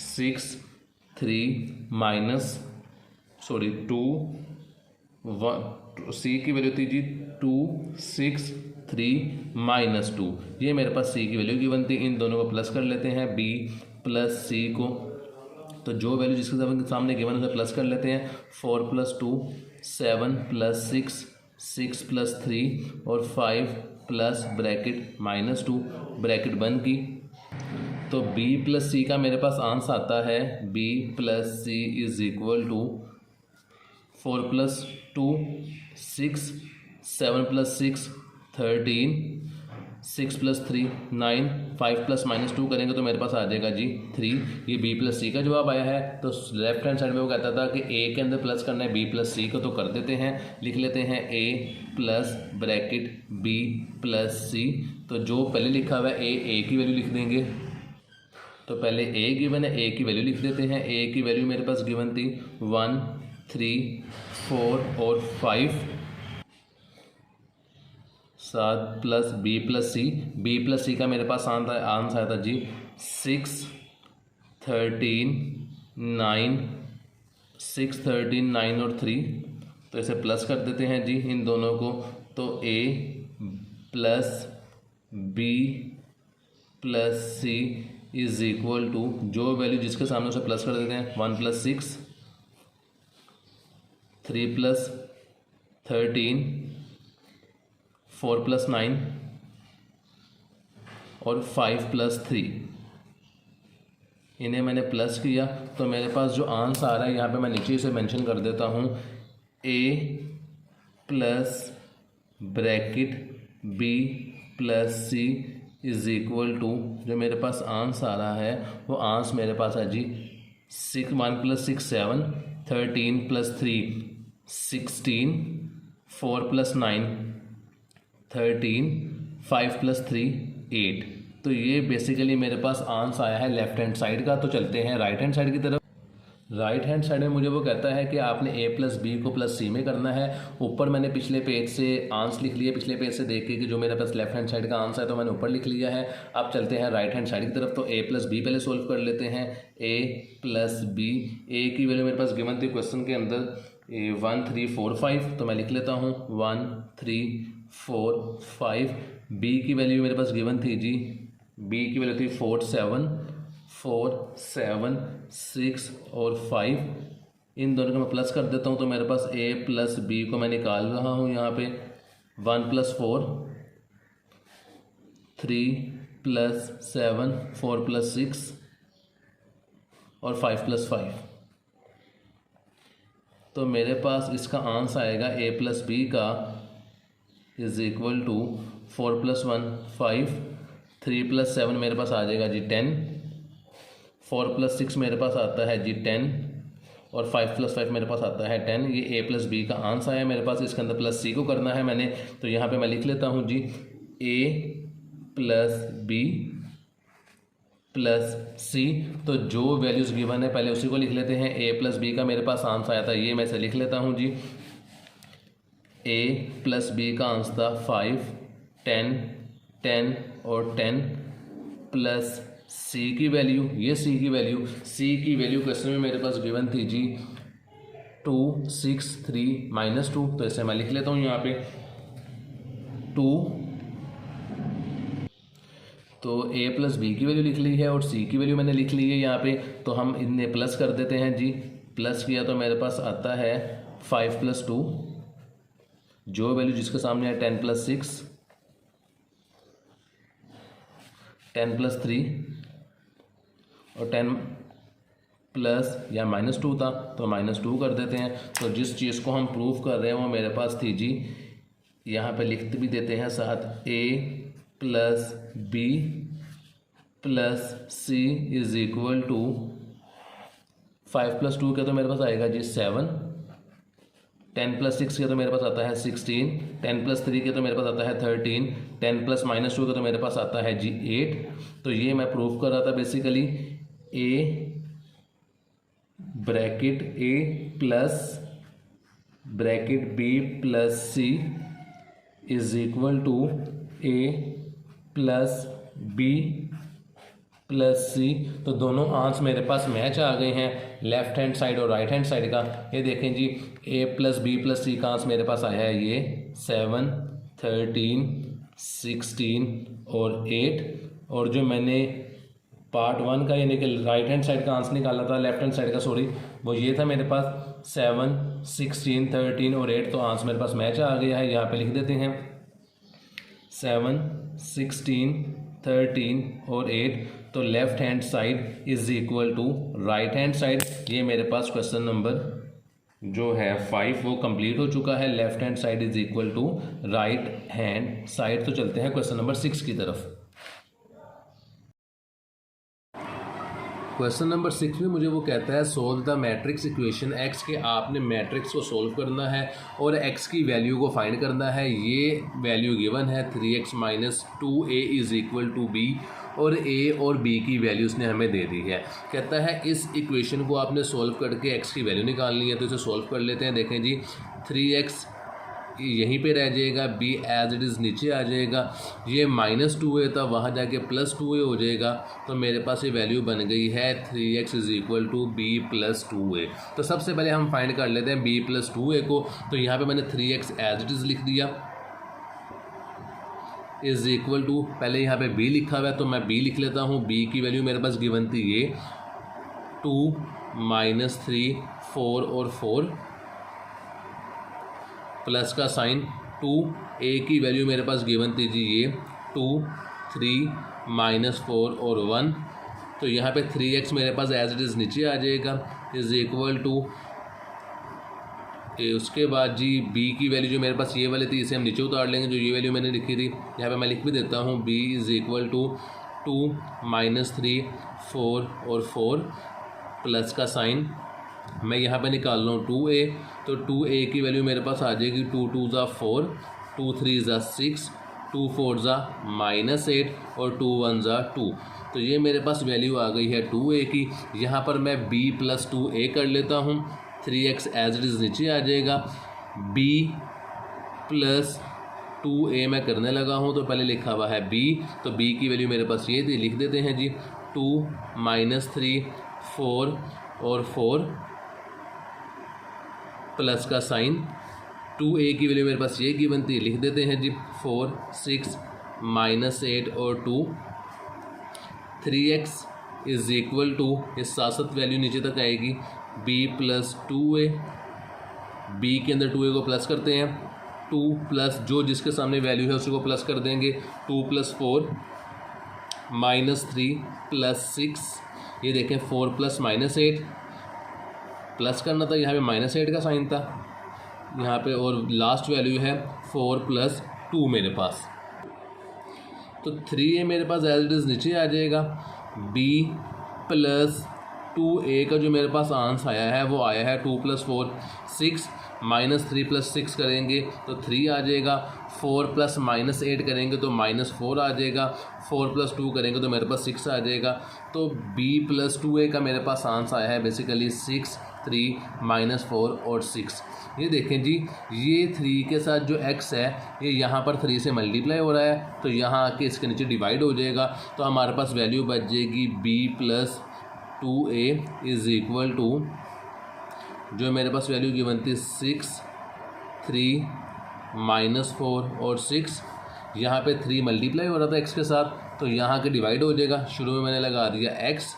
6 3 माइनस 2 1, सी की वैल्यू थी जी 2 6 3 माइनस 2, ये मेरे पास सी की वैल्यू गिवन थी। इन दोनों को प्लस कर लेते हैं बी प्लस सी को, तो जो वैल्यू जिसके सामने गिवन है उसे प्लस कर लेते हैं। 4 प्लस 2 7 प्लस 6 6 प्लस 3 और 5 प्लस ब्रैकेट माइनस 2, ब्रैकेट बंद की। तो b प्लस सी का मेरे पास आंसर आता है b plus C is equal to 4 plus 2 6 7 plus 6 13 6 plus 3 9 5 plus minus 2 करेंगे तो मेरे पास आ जाएगा जी 3। ये b प्लस सी का जवाब आया है। तो लेफ्ट हैंड साइड में वो कहता था कि a के अंदर प्लस करना है b प्लस सी को, तो कर देते हैं। लिख लेते हैं a plus bracket b plus C. तो जो पहले लिखा हुआ है a की वैल्यू लिख देंगे। तो पहले a गिवन है, a की वैल्यू लिख देते हैं। a की वैल्यू मेरे पास गिवन थी 1 3 4 और 5, 7 प्लस बी प्लस सी। बी प्लस सी का मेरे पास आंसर आया था जी 6 13 9 6 13 9 और 3, तो इसे प्लस कर देते हैं जी इन दोनों को। तो a plus B plus C is equal to, जो वैल्यू जिसके सामने उसे प्लस कर देते हैं, 1 प्लस 6 3 प्लस 13 4 प्लस 9 और 5 प्लस 3, इन्हें मैंने प्लस किया। तो मेरे पास जो आंसर आ रहा है यहाँ पे मैं नीचे से मेंशन कर देता हूँ, a plus bracket b plus C is equal to, जो मेरे पास आंसर आ रहा है वो आंसर मेरे पास है जी 1 प्लस 6 7 13 प्लस 3 16 4 प्लस 9 13 5 प्लस 3 8। तो ये बेसिकली मेरे पास आंसर आया है लेफ्ट हैंड साइड का। तो चलते हैं राइट हैंड साइड की तरफ। राइट हैंड साइड में मुझे वो कहता है कि आपने a प्लस बी को प्लस सी में करना है। ऊपर मैंने पिछले पेज से आंसर लिख लिया, पिछले पेज से देख के कि जो मेरे पास लेफ्ट हैंड साइड का आंसर है तो मैंने ऊपर लिख लिया है। अब चलते हैं राइट हैंड साइड की तरफ। तो a प्लस बी पहले सोल्व कर लेते हैं। a प्लस बी, a की वैल्यू मेरे पास गिवन थी क्वेश्चन के अंदर 1 3 4 5, तो मैं लिख लेता हूँ 1 3 4 5। b की वैल्यू मेरे पास गिवन थी जी, b की वैल्यू थी 4 7 6 और 5। इन दोनों को मैं प्लस कर देता हूँ तो मेरे पास a प्लस बी को मैं निकाल रहा हूँ यहाँ पे 1 प्लस 4 3 प्लस 7 4 प्लस 6 और 5 प्लस 5। तो मेरे पास इसका आंसर आएगा a प्लस बी का is equal to 4 plus 1 5, 3 plus 7 मेरे पास आ जाएगा जी 10, 4 प्लस 6 मेरे पास आता है जी 10 और 5 प्लस 5 मेरे पास आता है 10। ये a प्लस बी का आंसर है मेरे पास। इसके अंदर प्लस सी को करना है मैंने, तो यहाँ पे मैं लिख लेता हूँ जी a plus B plus C. तो जो वैल्यूज़ गिवन है पहले उसी को लिख लेते हैं। a प्लस बी का मेरे पास आंसर आया था, ये मैं इसे लिख लेता हूँ जी। a प्लस बी का आंसर था 5 10 10 और 10 प्लस सी की वैल्यू, ये सी की वैल्यू क्वेश्चन में मेरे पास गिवन थी जी 2 6 3 माइनस 2, तो इसे मैं लिख लेता हूँ यहाँ पे 2। तो a प्लस बी की वैल्यू लिख ली है और c की वैल्यू मैंने लिख ली है यहाँ पे। तो हम इन्हें प्लस कर देते हैं जी। प्लस किया तो मेरे पास आता है 5 प्लस 2, जो वैल्यू जिसके सामने है 10 प्लस 6 10 प्लस 3 और प्लस या -2 था तो -2 कर देते हैं। तो जिस चीज़ को हम प्रूव कर रहे हैं वो मेरे पास थी जी, यहाँ पे लिख भी देते हैं साथ, a plus B plus C is equal to 5 + 2 के तो मेरे पास आएगा जी 7, 10 + 6 के तो मेरे पास आता है 16, 10 + 3 के तो मेरे पास आता है 13, 10 + -2 के तो मेरे पास आता है जी 8। तो ये मैं प्रूव कर रहा था basically, a bracket a plus bracket b plus c is equal to a plus b plus C. तो दोनों आंसर मेरे पास मैच आ गए हैं, लेफ्ट हैंड साइड और राइट हैंड साइड का। ये देखें जी, a plus B plus C का आंसर मेरे पास आया है ये 7, 13, 16 और 8। और जो मैंने पार्ट 1 का यानी कि राइट हैंड साइड का आंसर निकाला था, लेफ्ट हैंड साइड का सॉरी, वो ये था मेरे पास 7, 16, 13 और 8। तो आंसर मेरे पास मैच आ गया है। यहाँ पे लिख देते हैं 7, 16, 13 और 8। तो left hand side is equal to right hand side. ये मेरे पास क्वेश्चन नंबर जो है 5 वो कंप्लीट हो चुका है। Left hand side is equal to right hand side. तो चलते हैं क्वेश्चन नंबर 6 की तरफ। क्वेश्चन नंबर 6 में मुझे वो कहता है solve the matrix equation x, के आपने मैट्रिक्स को सोल्व करना है और एक्स की वैल्यू को फाइंड करना है। ये वैल्यू गिवन है 3x - 2a is equal to b, और a और b की वैल्यू उसने हमें दे दी है। कहता है इस इक्वेशन को आपने सोल्व करके x की वैल्यू निकालनी है। तो इसे सोल्व कर लेते हैं। देखें जी, 3x यहीं पे रह जाएगा, b एज इट इज़ नीचे आ जाएगा। ये -2a था, वहाँ जाके +2a हो जाएगा। तो मेरे पास ये वैल्यू बन गई है 3x is equal to b + 2a। तो सबसे पहले हम फाइंड कर लेते हैं b + 2a को। तो यहाँ पे मैंने 3x एज इट इज़ लिख दिया इज इक्वल टू, पहले यहाँ पे b लिखा हुआ है तो मैं b लिख लेता हूँ। b की वैल्यू मेरे पास गिवन थी ये 2, -3, 4 और 4 प्लस का साइन 2। a की वैल्यू मेरे पास गिवन थी जी ये 2, 3, -4 और 1। तो यहाँ पे 3x मेरे पास एज इट इज़ नीचे आ जाएगा इज इक्वल टू, उसके बाद जी b की वैल्यू जो मेरे पास ये वाली थी इसे हम नीचे उतार लेंगे। जो ये वैल्यू मैंने लिखी थी यहाँ पे मैं लिख भी देता हूँ, b इज इक्वल टू 2, -3, 4 और 4 प्लस का साइन मैं यहाँ पे निकाल रहा हूँ 2a। तो 2a की वैल्यू मेरे पास आ जाएगी 2 2 ज़ा 4, 2 3 ज़ा 6, 2 4 ज़ा -8 और 2 1 ज़ा 2। तो ये मेरे पास वैल्यू आ गई है 2a की। यहाँ पर मैं b + 2a कर लेता हूँ। 3x एज इट इज़ नीचे आ जाएगा, b + 2a मैं करने लगा हूँ। तो पहले लिखा हुआ है b, तो b की वैल्यू मेरे पास ये थी, लिख देते हैं जी 2, -3, 4 और 4 प्लस का साइन 2a की वैल्यू मेरे पास ये गिवन थी, लिख देते हैं जी 4, 6, -8 और 2। 3x इज इक्वल टू, इस साथ वैल्यू नीचे तक आएगी b + 2a। b के अंदर 2a को प्लस करते हैं, 2 प्लस जो जिसके सामने वैल्यू है उसी को प्लस कर देंगे, 2 + 4 -3 + 6। ये देखें 4 + -8 प्लस करना था, यहाँ पे -8 का साइन था यहाँ पे, और लास्ट वैल्यू है 4 + 2 मेरे पास। तो 3a मेरे पास एज इट इज़ नीचे आ जाएगा। b + 2a का जो मेरे पास आंसर आया है वो आया है 2 + 4 6, -3 + 6 करेंगे तो 3 आ जाएगा, 4 + -8 करेंगे तो -4 आ जाएगा, 4 + 2 करेंगे तो मेरे पास 6 आ जाएगा। तो b + 2a का मेरे पास आंसर आया है बेसिकली 6, 3, -4 और 6। ये देखें जी, ये 3 के साथ जो x है ये यहाँ पर 3 से मल्टीप्लाई हो रहा है, तो यहाँ आके इसके नीचे डिवाइड हो जाएगा। तो हमारे पास वैल्यू बच जाएगी b + 2a is equal to, जो मेरे पास वैल्यू गिवन थी 6, 3, -4 और 6। यहाँ पे 3 मल्टीप्लाई हो रहा था x के साथ, तो यहाँ के डिवाइड हो जाएगा। शुरू में मैंने लगा दिया x,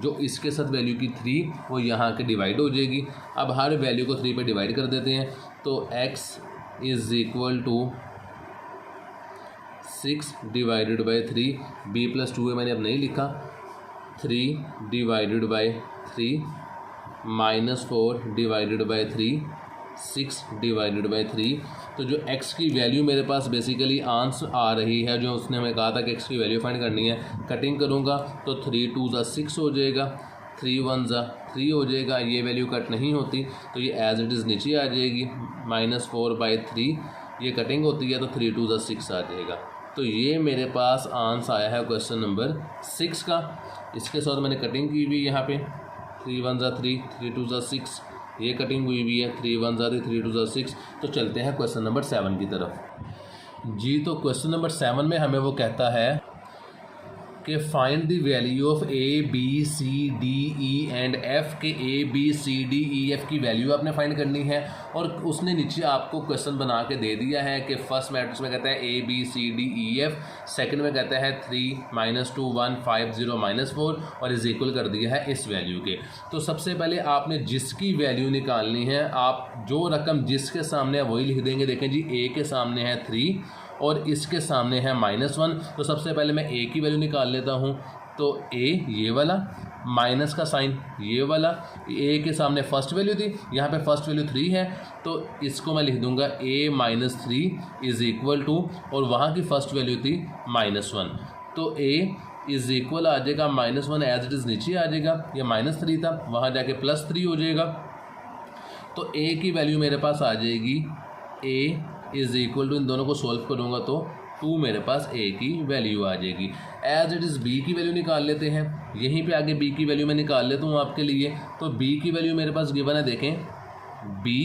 जो इसके साथ वैल्यू की 3 वो यहाँ के डिवाइड हो जाएगी। अब हर वैल्यू को 3 पे डिवाइड कर देते हैं, तो x is equal to 6 / 3। b + 2a मैंने अब नहीं लिखा, 3 divided by 3 -4 divided by 3 6 divided by 3। तो जो x की वैल्यू मेरे पास बेसिकली आंसर आ रही है, जो उसने हमें कहा था कि x की वैल्यू फाइंड करनी है, कटिंग करूँगा तो 3 2 ज़ा 6 हो जाएगा, 3 1 ज़ा 3 हो जाएगा। ये वैल्यू कट नहीं होती तो ये एज इट इज़ नीचे आ जाएगी। -4/3 ये कटिंग होती है तो 3 2 ज़ा 6 आ जाएगा। तो ये मेरे पास आंसर आया है क्वेश्चन नंबर 6 का। इसके साथ मैंने कटिंग की हुई यहाँ पे 3 1 ज़ा 3 3 2 ज़ा 6, ये कटिंग हुई भी है 3 1 ज़ा 3 3 2 ज़ा 6। तो चलते हैं क्वेश्चन नंबर 7 की तरफ जी। तो क्वेश्चन नंबर 7 में हमें वो कहता है कि find the value of A B C D E and F के A B C D E F की वैल्यू आपने फाइंड करनी है। और उसने नीचे आपको क्वेश्चन बना के दे दिया है कि फर्स्ट मैट्रिक्स में कहता है A B C D E F, second में कहता है 3 -2 1 5 0 -4 और इज इक्वल कर दिया है इस वैल्यू के। तो सबसे पहले आपने जिसकी वैल्यू निकालनी है, आप जो रकम जिसके सामने है वही लिख देंगे। देखें जी, ए के सामने है 3 और इसके सामने है -1। तो सबसे पहले मैं ए की वैल्यू निकाल लेता हूँ। तो ए ये वाला, माइनस का साइन ये वाला, ए के सामने फर्स्ट वैल्यू थी, यहाँ पे फर्स्ट वैल्यू 3 है तो इसको मैं लिख दूंगा a - 3 इज़ इक्वल टू, और वहाँ की फर्स्ट वैल्यू थी -1 तो a इज़ इक्वल आ जाएगा -1 एज इट इज़ नीचे आ जाएगा। ये -3 था, वहाँ जाके +3 हो जाएगा। तो a की वैल्यू मेरे पास आ जाएगी a इज़ इक्वल टू, इन दोनों को सॉल्व करूँगा तो 2 मेरे पास a की वैल्यू आ जाएगी। एज इट इज़ b की वैल्यू निकाल लेते हैं। यहीं पे आगे b की वैल्यू मैं निकाल लेता हूँ आपके लिए। तो b की वैल्यू मेरे पास गिवन है, देखें b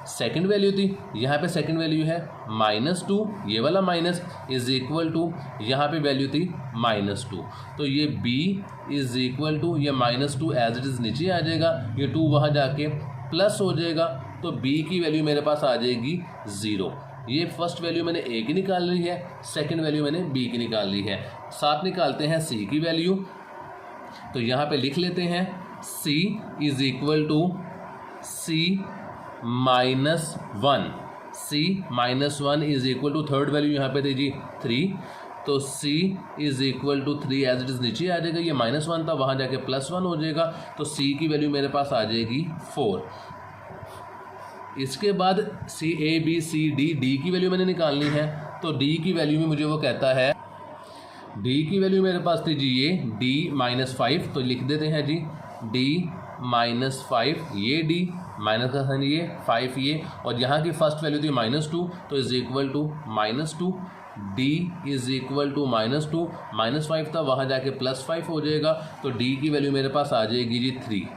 सेकंड वैल्यू थी, यहाँ पे सेकंड वैल्यू है -2, ये वाला माइनस इज़ इक्वल टू, यहाँ पे वैल्यू थी -2। तो ये b इज़ इक्वल टू, ये -2 एज इट इज़ नीचे आ जाएगा, ये 2 वहाँ जाके प्लस हो जाएगा। तो b की वैल्यू मेरे पास आ जाएगी 0। ये फर्स्ट वैल्यू मैंने a की निकाल ली है, सेकंड वैल्यू मैंने b की निकाल ली है। साथ निकालते हैं c की वैल्यू। तो यहाँ पे लिख लेते हैं c is equal to c -1, c -1 is equal to, third value यहाँ पे थी जी 3, तो c is equal to 3 as it is नीचे आ जाएगा। ये -1 था, वहाँ जाके +1 हो जाएगा। तो c की वैल्यू मेरे पास आ जाएगी 4। इसके बाद C A B C D, D की वैल्यू मैंने निकालनी है। तो डी की वैल्यू में मुझे वो कहता है, डी की वैल्यू मेरे पास थी जी ये डी -5, तो लिख देते हैं जी डी -5, ये डी माइनस का साइन ये 5 ये, और यहाँ की फर्स्ट वैल्यू थी -2 तो is equal to -2, D is equal to -2, -5 था, वहाँ जाके +5 हो जाएगा। तो डी की वैल्यू मेरे पास आ जाएगी जी 3।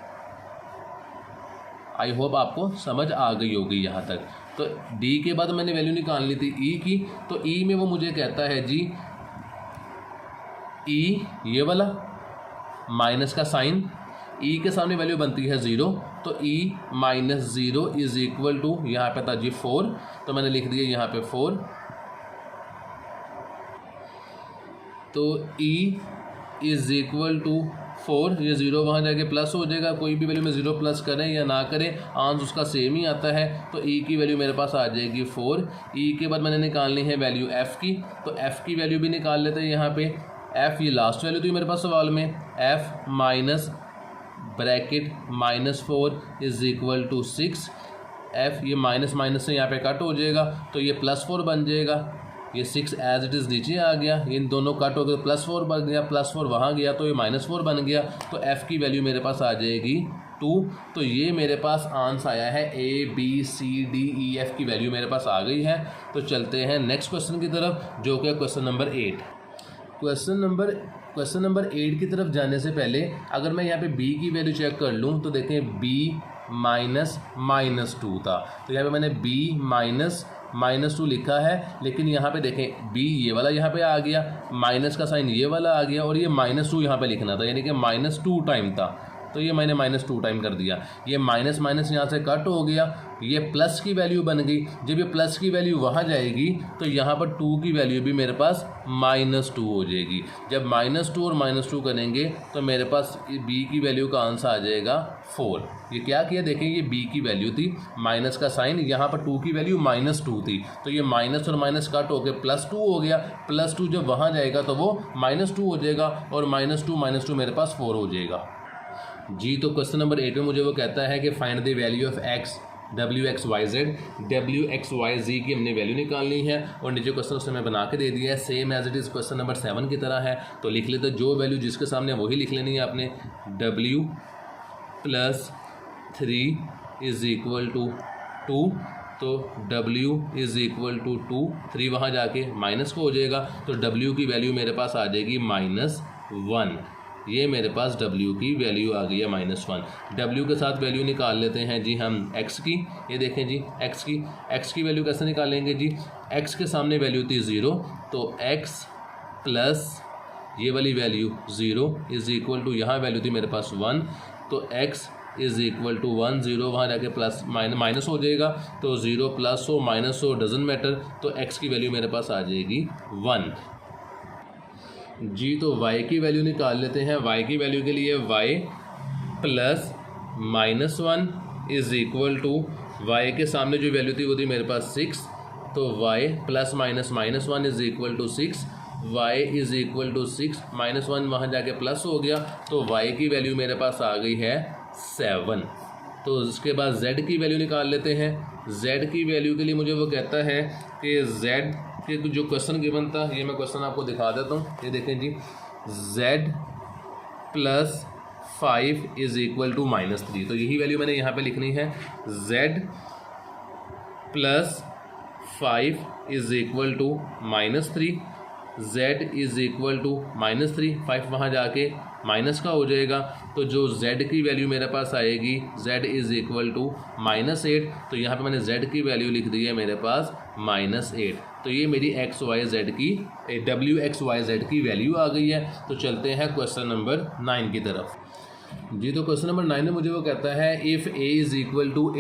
आई होप आपको समझ आ गई होगी यहाँ तक। तो d के बाद मैंने वैल्यू निकाल ली थी e की। तो e में वो मुझे कहता है जी e ये वाला माइनस का साइन, e के सामने वैल्यू बनती है 0, तो e -0 इज़ इक्वल टू, यहाँ पे था जी 4, तो मैंने लिख दिया यहाँ पे 4। तो e इज़ इक्वल टू 4, ये 0 वहाँ जाके प्लस हो जाएगा। कोई भी वैल्यू में 0 प्लस करें या ना करें, आंसर उसका सेम ही आता है। तो e की वैल्यू मेरे पास आ जाएगी 4। e के बाद मैंने निकालनी है वैल्यू f की। तो f की वैल्यू भी निकाल लेते हैं यहाँ पे। f ये लास्ट वैल्यू थी मेरे पास सवाल में, f minus bracket -4 is equal to 6। f ये माइनस माइनस से यहाँ पे कट हो जाएगा, तो ये +4 बन जाएगा। ये 6 एज इट इज़ नीचे आ गया, इन दोनों कट हो गए, +4 बन गया, +4 वहाँ गया तो ये -4 बन गया। तो f की वैल्यू मेरे पास आ जाएगी 2। तो ये मेरे पास आंसर आया है a b c d e f की वैल्यू मेरे पास आ गई है। तो चलते हैं नेक्स्ट क्वेश्चन की तरफ, जो कि क्वेश्चन नंबर 8। क्वेश्चन नंबर 8 की तरफ जाने से पहले अगर मैं यहाँ पे b की वैल्यू चेक कर लूँ तो देखें b -2 था, तो यहाँ पे मैंने b -2 लिखा है, लेकिन यहाँ पे देखें b ये वाला यहाँ पे आ गया, माइनस का साइन ये वाला आ गया, और ये -2 यहाँ पे लिखना था, यानी कि -2 टाइम था। तो ये मैंने -2 टाइम कर दिया, ये माइनस माइनस यहाँ से कट हो गया, ये प्लस की वैल्यू बन गई। जब ये प्लस की वैल्यू वहाँ जाएगी तो यहाँ पर 2 की वैल्यू भी मेरे पास -2 हो जाएगी। जब -2 और -2 करेंगे तो मेरे पास b की वैल्यू का आंसर आ जाएगा 4। ये क्या किया देखें, ये b की वैल्यू थी, माइनस का साइन, यहाँ पर 2 की वैल्यू -2 थी, तो ये माइनस और माइनस कट हो गया, +2 हो गया। +2 जब वहाँ जाएगा तो वो -2 हो जाएगा और -2 मेरे पास 4 हो जाएगा जी। तो क्वेश्चन नंबर 8 में मुझे वो कहता है कि find the value of x WXYZ WXYZ की हमने वैल्यू निकालनी है और नीचे क्वेश्चन उसने मैं बना के दे दिया है, same as it is question number 7 की तरह है। तो लिख लेते, जो वैल्यू जिसके सामने वही लिख लेनी है आपने। W + 3 = 2, तो W = 2, 3 वहाँ जाके माइनस को हो जाएगा, तो W की वैल्यू मेरे पास आ जाएगी -1। ये मेरे पास W की वैल्यू आ गई है -1। W के साथ वैल्यू निकाल लेते हैं जी हम X की। ये देखें जी X की वैल्यू कैसे निकालेंगे जी, X के सामने वैल्यू थी 0, तो X प्लस ये वाली वैल्यू 0 = यहाँ वैल्यू थी मेरे पास 1, तो X = 1, 0 वहाँ जाके प्लस माइनस हो जाएगा, तो 0 प्लस हो माइनस हो डजेंट मैटर, तो X की वैल्यू मेरे पास आ जाएगी 1 जी। तो y की वैल्यू निकाल लेते हैं। y की वैल्यू के लिए y + -1 = y के सामने जो वैल्यू थी वो थी मेरे पास 6, तो y + -1 = 6, y = 6, -1 वहाँ जाके प्लस हो गया, तो y की वैल्यू मेरे पास आ गई है 7। तो उसके बाद z की वैल्यू निकाल लेते हैं। z की वैल्यू के लिए मुझे वो कहता है कि z के जो क्वेश्चन गिवन था, ये मैं क्वेश्चन आपको दिखा देता हूँ। ये देखें जी, z + 5 = -3, तो यही वैल्यू मैंने यहाँ पे लिखनी है। z + 5 = -3, z = -3, 5 वहाँ जाके माइनस का हो जाएगा, तो जो z की वैल्यू मेरे पास आएगी z = -8, तो यहाँ पे मैंने z की वैल्यू लिख दी है मेरे पास -8। तो ये मेरी XYZ की WXYZ की वैल्यू आ गई है। तो चलते हैं क्वेश्चन नंबर 9 की तरफ जी। तो क्वेश्चन नंबर 9 में मुझे वो कहता है if A =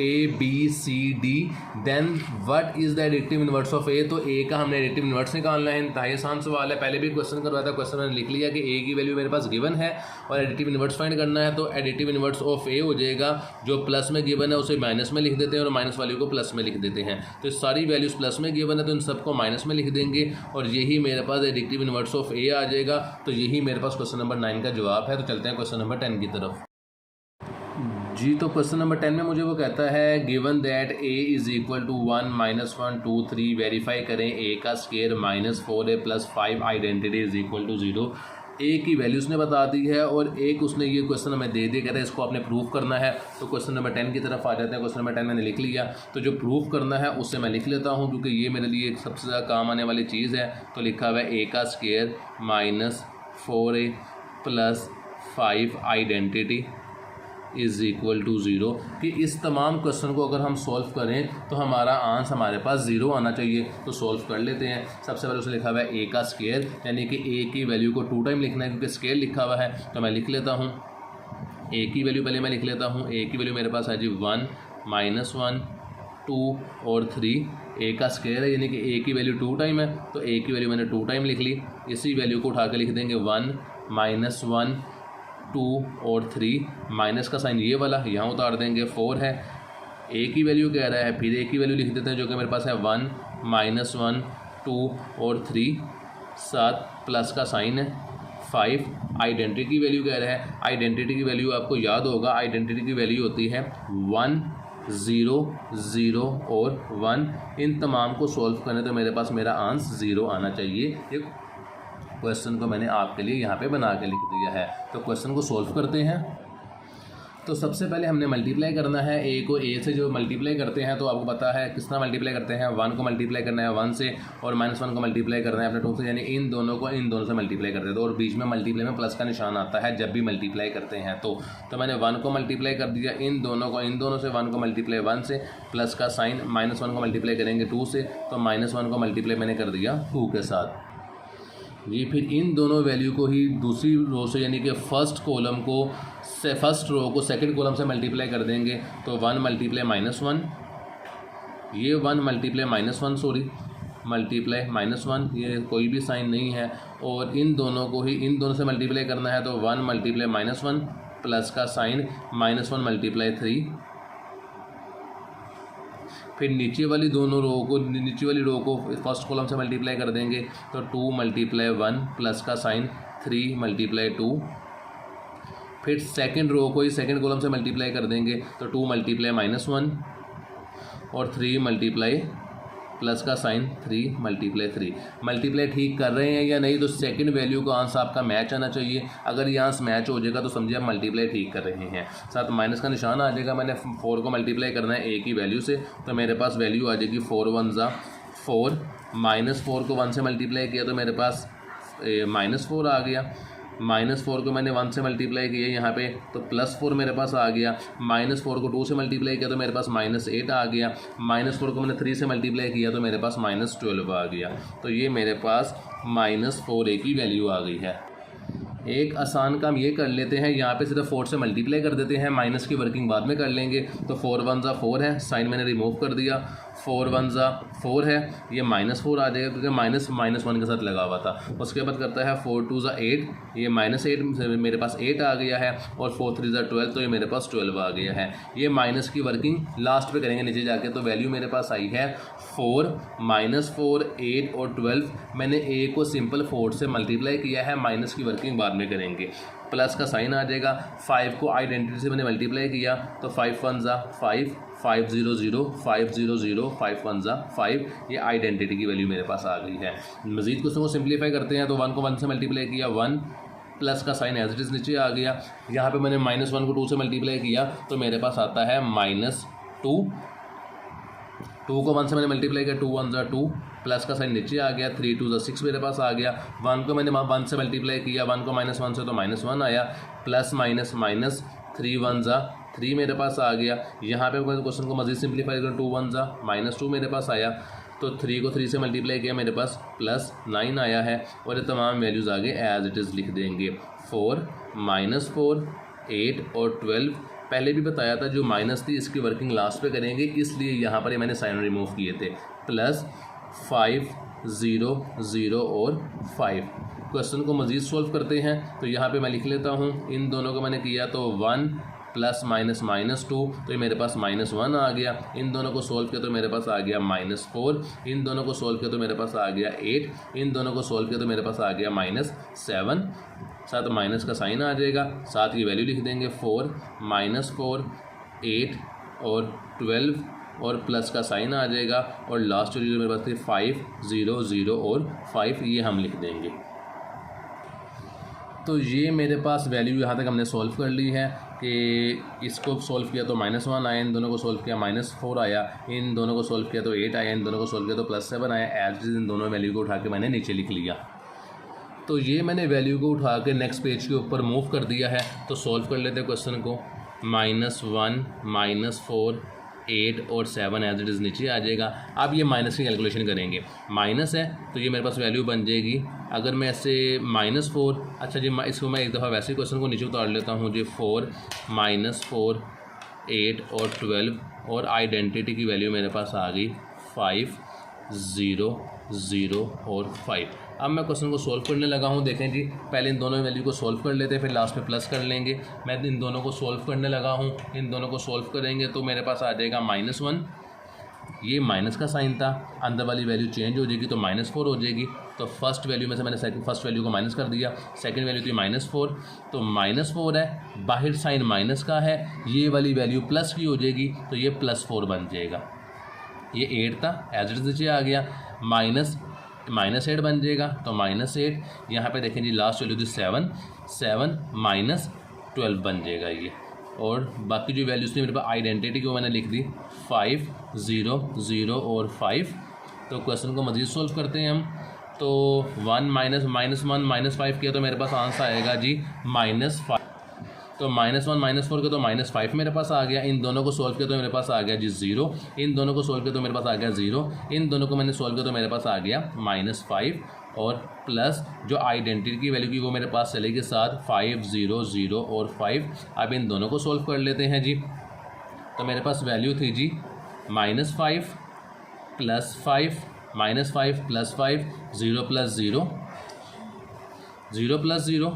ABCD then what is the additive inverse of A। तो A का हमने एडिटिव इनवर्स निकालना है। इंतहाई आसान सवाल है, पहले भी क्वेश्चन करवाया था, क्वेश्चन मैंने लिख लिया कि A की वैल्यू मेरे पास गिवन है और एडिटिव इनवर्स फाइंड करना है। तो एडिटिव इनवर्स ऑफ A हो जाएगा, जो प्लस में गिवन है उसे माइनस में लिख देते हैं और माइनस वाली को प्लस में लिख देते हैं। तो सारी वैल्यूज़ प्लस में गिवन है तो इन सबको माइनस में लिख देंगे और यही मेरे पास एडिटिव इनवर्स ऑफ A आ जाएगा। तो यही मेरे पास क्वेश्चन नंबर 9 का जवाब है। तो चलते हैं क्वेश्चन नंबर 10 की तरफ जी। तो क्वेश्चन नंबर 10 में मुझे वो कहता है गिवन दैट A = 1 -1 2 3 वेरीफाई करें A का स्क्वायर -4A + 5 आइडेंटिटी = 0। A की वैल्यू उसने बता दी है और एक उसने ये क्वेश्चन हमें दे दिया, कहता है इसको आपने प्रूफ करना है। तो क्वेश्चन नंबर 10 की तरफ आ जाते हैं। क्वेश्चन नंबर 10 मैंने लिख लिया, तो जो प्रूफ करना है उससे मैं लिख लेता हूँ क्योंकि ये मेरे लिए सबसे ज़्यादा काम आने वाली चीज़ है। तो लिखा हुआ है A का स्क्वायर -4A + 5 आइडेंटिटी = 0 कि इस तमाम क्वेश्चन को अगर हम सॉल्व करें तो हमारा आंसर हमारे पास 0 आना चाहिए। तो सॉल्व कर लेते हैं। सबसे पहले उसने लिखा हुआ है A का स्क्वायर, यानी कि A की वैल्यू को 2 टाइम लिखना है क्योंकि स्क्वायर लिखा हुआ है। तो मैं लिख लेता हूँ A की वैल्यू, पहले मैं लिख लेता हूँ A की वैल्यू मेरे पास है जी 1 -1 2 और 3। A का स्क्वायर है यानी कि A की वैल्यू 2 टाइम है, तो A की वैल्यू मैंने 2 टाइम लिख ली। इसी वैल्यू को उठा के लिख देंगे 1 -1 2 और 3, माइनस का साइन ये वाला यहाँ उतार देंगे, 4 है। A की वैल्यू कह रहा है, फिर A की वैल्यू लिख देते हैं जो कि मेरे पास है 1 -1 2 और 3, 7 प्लस का साइन है 5। आइडेंटिटी की वैल्यू कह रहा है, आइडेंटिटी की वैल्यू आपको याद होगा, आइडेंटिटी की वैल्यू होती है 1 0 0 और 1। इन तमाम को सॉल्व करने तो मेरे पास मेरा आंसर 0 आना चाहिए। ये क्वेश्चन को मैंने आपके लिए यहाँ पे बना के लिख दिया है। तो क्वेश्चन को सॉल्व करते हैं। तो सबसे पहले हमने मल्टीप्लाई करना है। A को A से जो मल्टीप्लाई करते हैं तो आपको पता है किस तरह मल्टीप्लाई करते हैं, 1 को मल्टीप्लाई करना है 1 से और -1 को मल्टीप्लाई करना है अपने 2 से, यानी इन दोनों को इन दोनों से मल्टीप्लाई करते हैं। तो और बीच में मल्टीप्लाई में प्लस का निशान आता है जब भी मल्टीप्लाई करते हैं। तो मैंने 1 को मल्टीप्लाई कर दिया इन दोनों को इन दोनों से, 1 को मल्टीप्लाई 1 से, प्लस का साइन, -1 को मल्टीप्लाई करेंगे 2 से, तो -1 को मल्टीप्लाई मैंने कर दिया 2 के साथ जी। फिर इन दोनों वैल्यू को ही दूसरी रो से यानी कि फर्स्ट कॉलम को से फर्स्ट रो को सेकंड कॉलम से मल्टीप्लाई कर देंगे तो 1 मल्टीप्लाई -1, ये 1 मल्टीप्लाई -1 सॉरी मल्टीप्लाई -1, ये कोई भी साइन नहीं है, और इन दोनों को ही इन दोनों से मल्टीप्लाई करना है तो 1 मल्टीप्लाई -1 प्लस का साइन -1 मल्टीप्लाई 3, फिर नीचे वाली दोनों रो को नीचे वाली रो को फर्स्ट कॉलम से मल्टीप्लाई कर देंगे तो 2 मल्टीप्लाई 1 प्लस का साइन 3 मल्टीप्लाई 2, फिर सेकंड रो को ही सेकंड कॉलम से मल्टीप्लाई कर देंगे तो 2 मल्टीप्लाई -1 और 3 मल्टीप्लाई प्लस का साइन 3 मल्टीप्लाई 3। मल्टीप्लाई ठीक कर रहे हैं या नहीं, तो सेकंड वैल्यू का आंसर आपका मैच आना चाहिए। अगर ये आंसर मैच हो जाएगा तो समझिए आप मल्टीप्लाई ठीक कर रहे हैं। साथ माइनस का निशान आ जाएगा, मैंने 4 को मल्टीप्लाई करना है एक ही वैल्यू से, तो मेरे पास वैल्यू आ जाएगी 4 1 ज़ा 4, -4 को 1 से मल्टीप्लाई किया तो मेरे पास -4 आ गया, -4 को मैंने 1 से मल्टीप्लाई किया यहाँ पे तो +4 मेरे पास आ गया, -4 को 2 से मल्टीप्लाई किया तो मेरे पास -8 आ गया, -4 को मैंने 3 से मल्टीप्लाई किया तो मेरे पास -12 आ गया। तो ये मेरे पास -4a की वैल्यू आ गई है। एक आसान काम ये कर लेते हैं, यहाँ पे सिर्फ 4 से मल्टीप्लाई कर देते हैं, माइनस की वर्किंग बाद में कर लेंगे। तो 4 1 ज़ा 4 है, साइन मैंने रिमूव कर दिया, 4 1 ज़ा 4 है, ये -4 आ जाएगा क्योंकि -1 के साथ लगा हुआ था। उसके बाद करता है 4 2 ज़ा 8, ये -8 मेरे पास 8 आ गया है, और 4 3 ज़ा 12 तो ये मेरे पास 12 आ गया है। ये माइनस की वर्किंग लास्ट पे करेंगे नीचे जाके, तो वैल्यू मेरे पास आई है 4 -4 8 और 12। मैंने a को सिंपल 4 से मल्टीप्लाई किया है, माइनस की वर्किंग बाद में करेंगे। प्लस का साइन आ जाएगा, 5 को आइडेंटिटी से मैंने मल्टीप्लाई किया तो 5 1 ज़ा 5 5 0 0 5 0 0 5 1 ज़ा 5, ये आइडेंटिटी की वैल्यू मेरे पास आ गई है। मज़ीद क्वेश्चन को सिंप्लीफाई करते हैं तो 1 को 1 से मल्टीप्लाई किया 1, प्लस का साइन एज इट इज़ नीचे आ गया। यहाँ पे मैंने -1 को 2 से मल्टीप्लाई किया तो मेरे पास आता है -2, 2 को 1 से मैंने मल्टीप्लाई किया 2 1 ज़ा 2, प्लस का साइन नीचे आ गया, 3 2 ज़ा 6 मेरे पास आ गया। 1 को मैंने 1 से मल्टीप्लाई किया, 1 को -1 से तो -1 आया, प्लस माइनस माइनस 3 1 ज़ा 3 मेरे पास आ गया। यहाँ पे मैं क्वेश्चन को मज़ीद सिंप्लीफाई करूँ, 2 1 ज़ा -2 मेरे पास आया, तो 3 को 3 से मल्टीप्लाई किया मेरे पास +9 आया है, और ये तमाम वैल्यूज़ आगे एज इट इज़ लिख देंगे। 4 -4 8 और 12, पहले भी बताया था जो माइनस थी इसकी वर्किंग लास्ट पे करेंगे, इसलिए यहाँ पर मैंने साइन रिमूव किए थे। +5 0 0 और 5। क्वेश्चन को मज़ीद सॉल्व करते हैं तो यहाँ पे मैं लिख लेता हूँ, इन दोनों को मैंने किया तो 1 +- -2, तो ये मेरे पास -1 आ गया। इन दोनों को सोल्व किया तो मेरे पास आ गया -4, इन दोनों को सोल्व किया तो मेरे पास आ गया 8, इन दोनों को सोल्व किया तो मेरे पास आ गया -7, साथ माइनस का साइन आ जाएगा, साथ की वैल्यू लिख देंगे 4 -4 8 और 12, और प्लस का साइन आ जाएगा, और लास्ट वैल्यू मेरे पास थी 5 0 0 और 5, ये हम लिख देंगे। तो ये मेरे पास वैल्यू यहाँ तक हमने सॉल्व कर ली है कि इसको सॉल्व किया तो -1 आया, इन दोनों को सॉल्व किया -4 आया, इन दोनों को सॉल्व किया तो 8 आया, इन दोनों को सॉल्व किया तो +7 आया। एज इन दोनों वैल्यू को उठा के मैंने नीचे लिख लिया। तो ये मैंने वैल्यू को उठा के नेक्स्ट पेज के ऊपर मूव कर दिया है। तो सॉल्व कर लेते हैं क्वेश्चन को। -1 -4 8 और 7 एज इट इज़ नीचे आ जाएगा। अब ये माइनस की कैलकुलेशन करेंगे, माइनस है तो ये मेरे पास वैल्यू बन जाएगी। अगर मैं ऐसे -4, अच्छा जी इसको मैं एक दफ़ा वैसे क्वेश्चन को नीचे उतार लेता हूँ जी। 4 -4 8 और 12, और आइडेंटिटी की वैल्यू मेरे पास आ गई 5 0 0 और 5। अब मैं क्वेश्चन को सॉल्व करने लगा हूँ। देखें जी, पहले इन दोनों वैल्यू को सॉल्व कर लेते हैं, फिर लास्ट में प्लस कर लेंगे। मैं इन दोनों को सॉल्व करने लगा हूँ, इन दोनों को सॉल्व करेंगे तो मेरे पास आ जाएगा -1, ये माइनस का साइन था, अंदर वाली वैल्यू चेंज हो जाएगी तो -4 हो जाएगी। तो फर्स्ट वैल्यू में से मैंने फर्स्ट वैल्यू को माइनस कर दिया, सेकंड वैल्यू थी -4, तो -4 है, बाहर साइन माइनस का है, ये वाली वैल्यू प्लस की हो जाएगी तो ये +4 बन जाएगा। ये 8 था, एज इट इज नीचे आ गया, -8 बन जाएगा तो -8। यहाँ पे देखें जी लास्ट वैल्यू थी 7 -12 बन जाएगा ये। और बाकी जो वैल्यूज़ थी मेरे पास आइडेंटिटी को मैंने लिख दी 5 0 0 और 5। तो क्वेश्चन को मज़ीद सॉल्व करते हैं हम। तो 1 -1 -5 किया तो मेरे पास आंसर आएगा जी -5। तो -1 -4 के तो -5 मेरे पास आ गया। इन दोनों को सोल्व किया तो मेरे पास आ गया जी 0, इन दोनों को सोल्व किया तो मेरे पास आ गया 0, इन दोनों को मैंने सोल्व किया तो मेरे पास आ गया -5, और प्लस जो आइडेंटिटी की वैल्यू की वो मेरे पास चलेगी साथ 5 0 0 और 5। अब इन दोनों को सॉल्व कर लेते हैं जी। तो मेरे पास वैल्यू थी जी -5 + 5 -5 + 5 0 + 0 0 + 0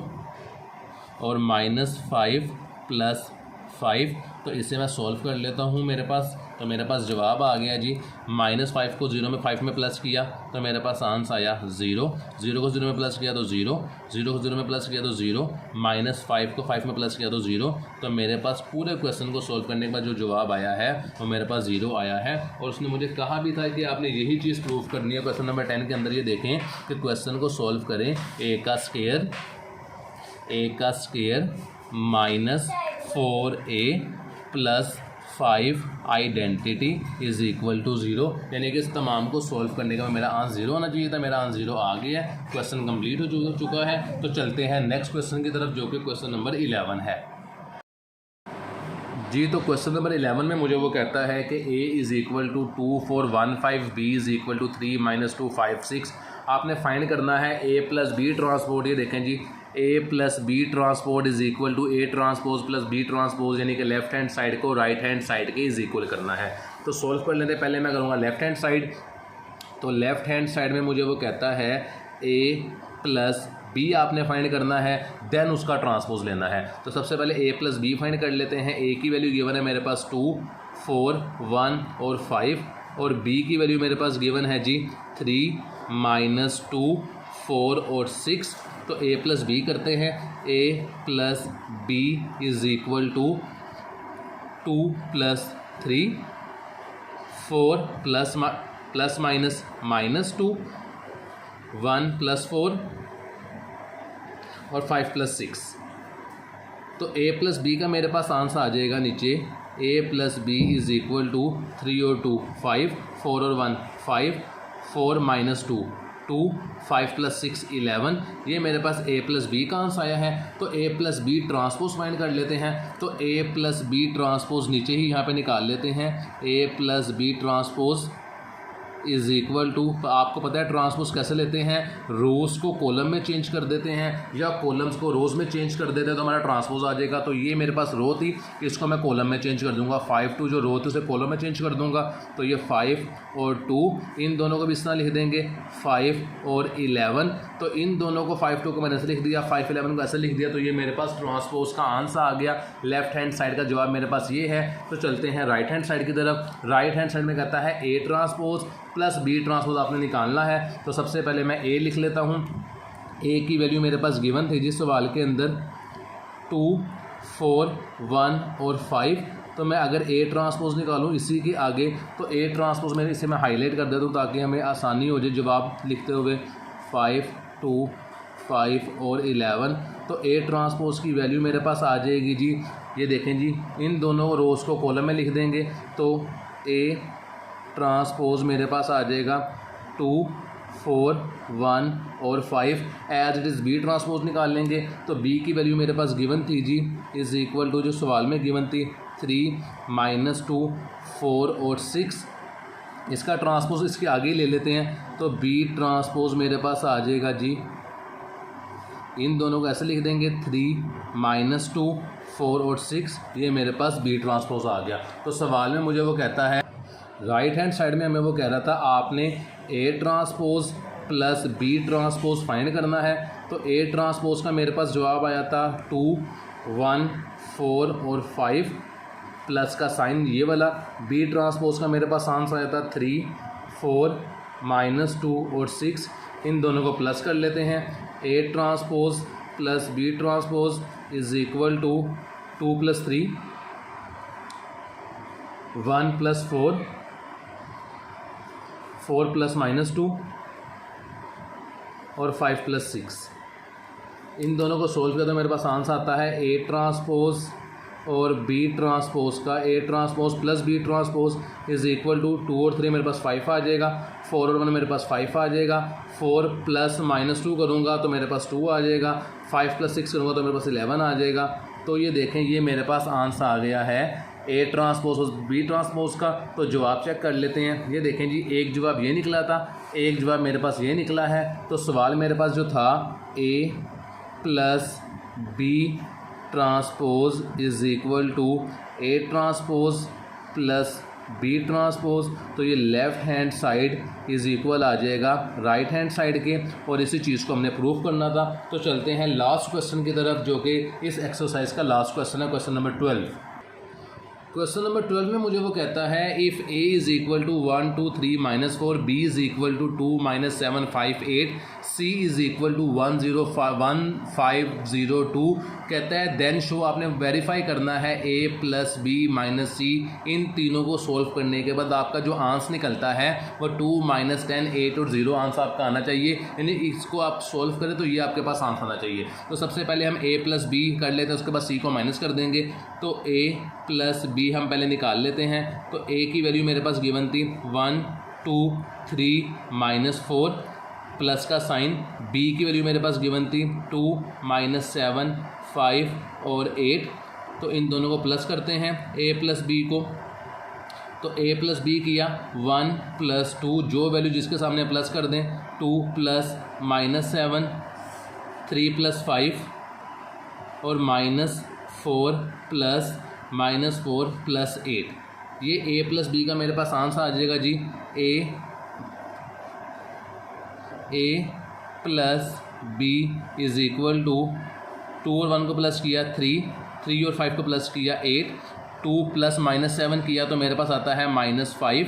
और -5 + 5। तो इसे मैं सॉल्व कर लेता हूँ मेरे पास। तो मेरे पास जवाब आ गया जी। -5 को 0 में 5 में प्लस किया तो मेरे पास आंसर आया 0, 0 को 0 में प्लस किया तो 0, 0 को 0 में प्लस किया तो 0, -5 को 5 में प्लस किया तो 0। तो मेरे पास पूरे क्वेश्चन को सॉल्व करने के बाद जो जवाब आया है वो मेरे पास 0 आया है। और उसने मुझे कहा भी था कि आपने यही चीज़ प्रूव करनी है। क्वेश्चन नंबर 10 के अंदर ये देखें कि क्वेश्चन को सॉल्व करें। a का square -4a + 5 identity is equal to 0। यानी कि इस तमाम को सॉल्व करने का मेरा आंसर 0 होना चाहिए था। मेरा आंसर 0 आ गया है। क्वेश्चन कंप्लीट हो चुका है। तो चलते हैं नेक्स्ट क्वेश्चन की तरफ, जो कि क्वेश्चन नंबर 11 है जी। तो क्वेश्चन नंबर 11 में मुझे वो कहता है कि a is equal to 2 4 1 5, b is equal to 3 -2 5 6। आपने फाइंड करना है a + b ट्रांसपोर्ट। ये देखें जी, a + b transport is equal to a transpose + b transpose, यानी कि लेफ्ट हैंड साइड को राइट हैंड साइड के इज़ इक्वल करना है। तो सॉल्व कर लेते। पहले मैं करूँगा लेफ्ट हैंड साइड। तो लेफ्ट हैंड साइड में मुझे वो कहता है a + b आपने फाइंड करना है, देन उसका ट्रांसपोज लेना है। तो सबसे पहले a + b फाइंड कर लेते हैं। a की वैल्यू गिवन है मेरे पास 2 4 1 और 5, और b की वैल्यू मेरे पास गिवन है जी 3 -2 4 और 6। तो a + b करते हैं। a + b is equal to 2 + 3 4 + -2 1 + 4 और 5 + 6। तो a + b का मेरे पास आंसर आ जाएगा नीचे a + b is equal to 3 और 2 5, 4 और 1 5, 4 - 2 2, 5 + 6 11। ये मेरे पास a + b का आंसर आया है। तो a + b ट्रांसपोज फाइंड कर लेते हैं। तो a + b ट्रांसपोज नीचे ही यहाँ पे निकाल लेते हैं। a + b transpose is equal to, तो आपको पता है ट्रांसपोज कैसे लेते हैं, रोज़ को कॉलम में चेंज कर देते हैं या कॉलम्स को रोज़ में चेंज कर देते हैं तो हमारा ट्रांसपोज आ जाएगा। तो ये मेरे पास रो थी, इसको मैं कॉलम में चेंज कर दूंगा। 5 2 जो रो थी उसे कॉलम में चेंज कर दूंगा। तो ये 5 और 2 इन दोनों को भी इस तरह लिख देंगे 5 और 11। तो इन दोनों को 5 2 को मैंने ऐसे लिख दिया, 5 11 को ऐसे लिख दिया। तो ये मेरे पास ट्रांसपोज का आंसर आ गया। लेफ्ट हैंड साइड का जवाब मेरे पास ये है। तो चलते हैं राइट हैंड साइड की तरफ। राइट हैंड साइड में कहता है a ट्रांसपोज + b ट्रांसपोज आपने निकालना है। तो सबसे पहले मैं a लिख लेता हूँ। a की वैल्यू मेरे पास गिवन थी जिस सवाल के अंदर 2 4 1 और 5। तो मैं अगर a ट्रांसपोज निकालूँ इसी के आगे, तो a ट्रांसपोज में इसे मैं हाईलाइट कर देता हूँ ताकि हमें आसानी हो जाए जवाब लिखते हुए। 5 2 5 और 11। तो a ट्रांसपोज की वैल्यू मेरे पास आ जाएगी जी, ये देखें जी, इन दोनों रोज़ को कॉलम में लिख देंगे। तो a ट्रांसपोज मेरे पास आ जाएगा 2 4 1 और 5। As it is b transpose निकाल लेंगे। तो b की वैल्यू मेरे पास गिवन थी जी इज़ इक्वल टू, जो सवाल में गिवन थी 3 -2 4 और 6। इसका ट्रांसपोज इसके आगे ही ले लेते हैं। तो b ट्रांसपोज मेरे पास आ जाएगा जी, इन दोनों को ऐसे लिख देंगे 3 -2 4 और 6। ये मेरे पास b ट्रांसपोज आ गया। तो सवाल में मुझे वो कहता है, राइट हैंड साइड में हमें वो कह रहा था आपने a transpose + b transpose find करना है। तो a ट्रांसपोज का मेरे पास जवाब आया था 2 1 4 और 5, प्लस का साइन ये वाला। b ट्रांसपोज का मेरे पास आंसर आया था 3 4 -2 और 6। इन दोनों को प्लस कर लेते हैं। a transpose + b transpose is equal to 2 + 3 1 + 4 4 + -2 और 5 + 6। इन दोनों को सोल्व किया तो मेरे पास आंसर आता है a ट्रांसपोज और b ट्रांसपोज का, a transpose + b transpose is equal to 2 और 3 मेरे पास 5 आ जाएगा, 4 और 1 मेरे पास 5 आ जाएगा, 4 + -2 करूँगा तो मेरे पास 2 आ जाएगा, 5 + 6 करूँगा तो मेरे पास 11 आ जाएगा। तो ये देखें, ये मेरे पास आंसर आ गया है ए ट्रांसपोज बी ट्रांसपोज का, तो जवाब चेक कर लेते हैं। ये देखें जी, एक जवाब ये निकला था, एक जवाब मेरे पास ये निकला है। तो सवाल मेरे पास जो था A plus B transpose is equal to A transpose plus B transpose, तो ये left hand side is equal आ जाएगा राइट हैंड साइड के, और इसी चीज़ को हमने प्रूफ करना था। तो चलते हैं लास्ट क्वेश्चन की तरफ, जो कि इस एक्सरसाइज का लास्ट क्वेश्चन है, क्वेश्चन नंबर 12। क्वेश्चन नंबर 12 में मुझे वो कहता है if A is equal to 1 2 3 -4, B is equal to 2 -7 5 8, C is equal to 1 0 1 5 0 2, कहता है देन शो, आपने वेरीफाई करना है ए प्लस बी माइनस सी, इन तीनों को सोल्व करने के बाद आपका जो आंसर निकलता है वो 2 -10 8 और 0 आंसर आपका आना चाहिए। यानी इसको आप सोल्व करें तो ये आपके पास आंसर आना चाहिए। तो सबसे पहले हम ए प्लस बी कर लेते हैं, उसके बाद सी को माइनस कर देंगे। तो ए प्लस बी हम पहले निकाल लेते हैं। तो ए की वैल्यू मेरे पास गिवन थी 1 2 3 -4 प्लस का साइन, बी की वैल्यू मेरे पास गिवन थी 2 -7 5 और 8, तो इन दोनों को प्लस करते हैं ए प्लस बी को। तो ए प्लस बी किया 1 + 2, जो वैल्यू जिसके सामने प्लस कर दें, 2 + -7 3 + 5 और -4 + 8, ये ए प्लस बी का मेरे पास आंसर आ जाएगा जी। A plus B is equal to 2 और 1 को प्लस किया 3 और 5 को प्लस किया 8, 2 + -7 किया तो मेरे पास आता है -5,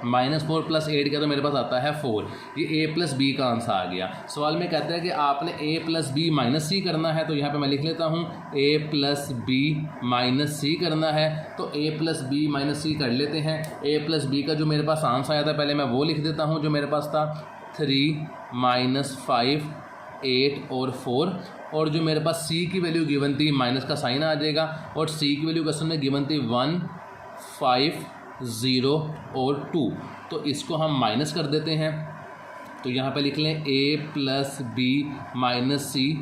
-4 + 8 किया तो मेरे पास आता है 4। ये ए प्लस बी का आंसर आ गया। सवाल में कहता है कि आपने ए प्लस बी माइनस सी करना है, तो यहाँ पे मैं लिख लेता हूँ ए प्लस बी माइनस सी करना है। तो ए प्लस बी माइनस सी कर लेते हैं। ए प्लस बी का जो मेरे पास आंसर आया था पहले मैं वो लिख देता हूँ, जो मेरे पास था 3 -5 8 और 4, और जो मेरे पास सी की वैल्यू गिवन थी माइनस का साइन आ जाएगा, और सी की वैल्यू क्वेश्चन में गिवन थी 1 5 0 और 2, तो इसको हम माइनस कर देते हैं। तो यहाँ पे लिख लें ए प्लस बी माइनस सी,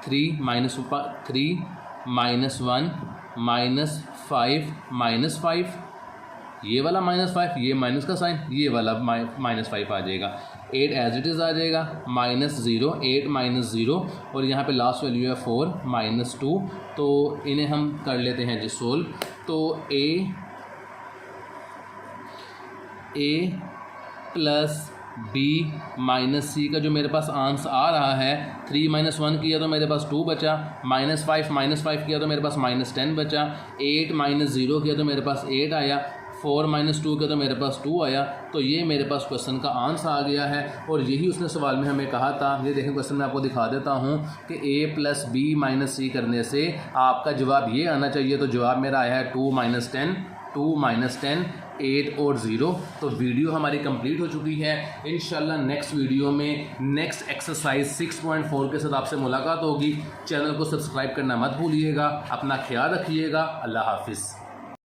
3 -1 -5 ये वाला -5, ये माइनस का साइन, ये वाला -5 आ जाएगा। 8 एज इट इज़ आ जाएगा, -0 8 -0, और यहाँ पे लास्ट वैल्यू है 4 -2। तो इन्हें हम कर लेते हैं जी सोल्व। तो ए प्लस बी माइनस सी का जो मेरे पास आंसर आ रहा है, 3 - 1 किया तो मेरे पास 2 बचा, -5 किया तो मेरे पास -10 बचा, 8 - 0 किया तो मेरे पास 8 आया, 4 - 2 किया तो मेरे पास 2 आया। तो ये मेरे पास क्वेश्चन का आंसर आ गया है, और यही उसने सवाल में हमें कहा था। ये देखें क्वेश्चन में आपको दिखा देता हूँ कि ए प्लस बी माइनस सी करने से आपका जवाब ये आना चाहिए। तो जवाब मेरा आया है 2 - 10 8 और 0। तो वीडियो हमारी कंप्लीट हो चुकी है। इंशाल्लाह नेक्स्ट वीडियो में नेक्स्ट एक्सरसाइज 6.4 के साथ आपसे मुलाकात होगी। चैनल को सब्सक्राइब करना मत भूलिएगा। अपना ख्याल रखिएगा। अल्लाह हाफिज़।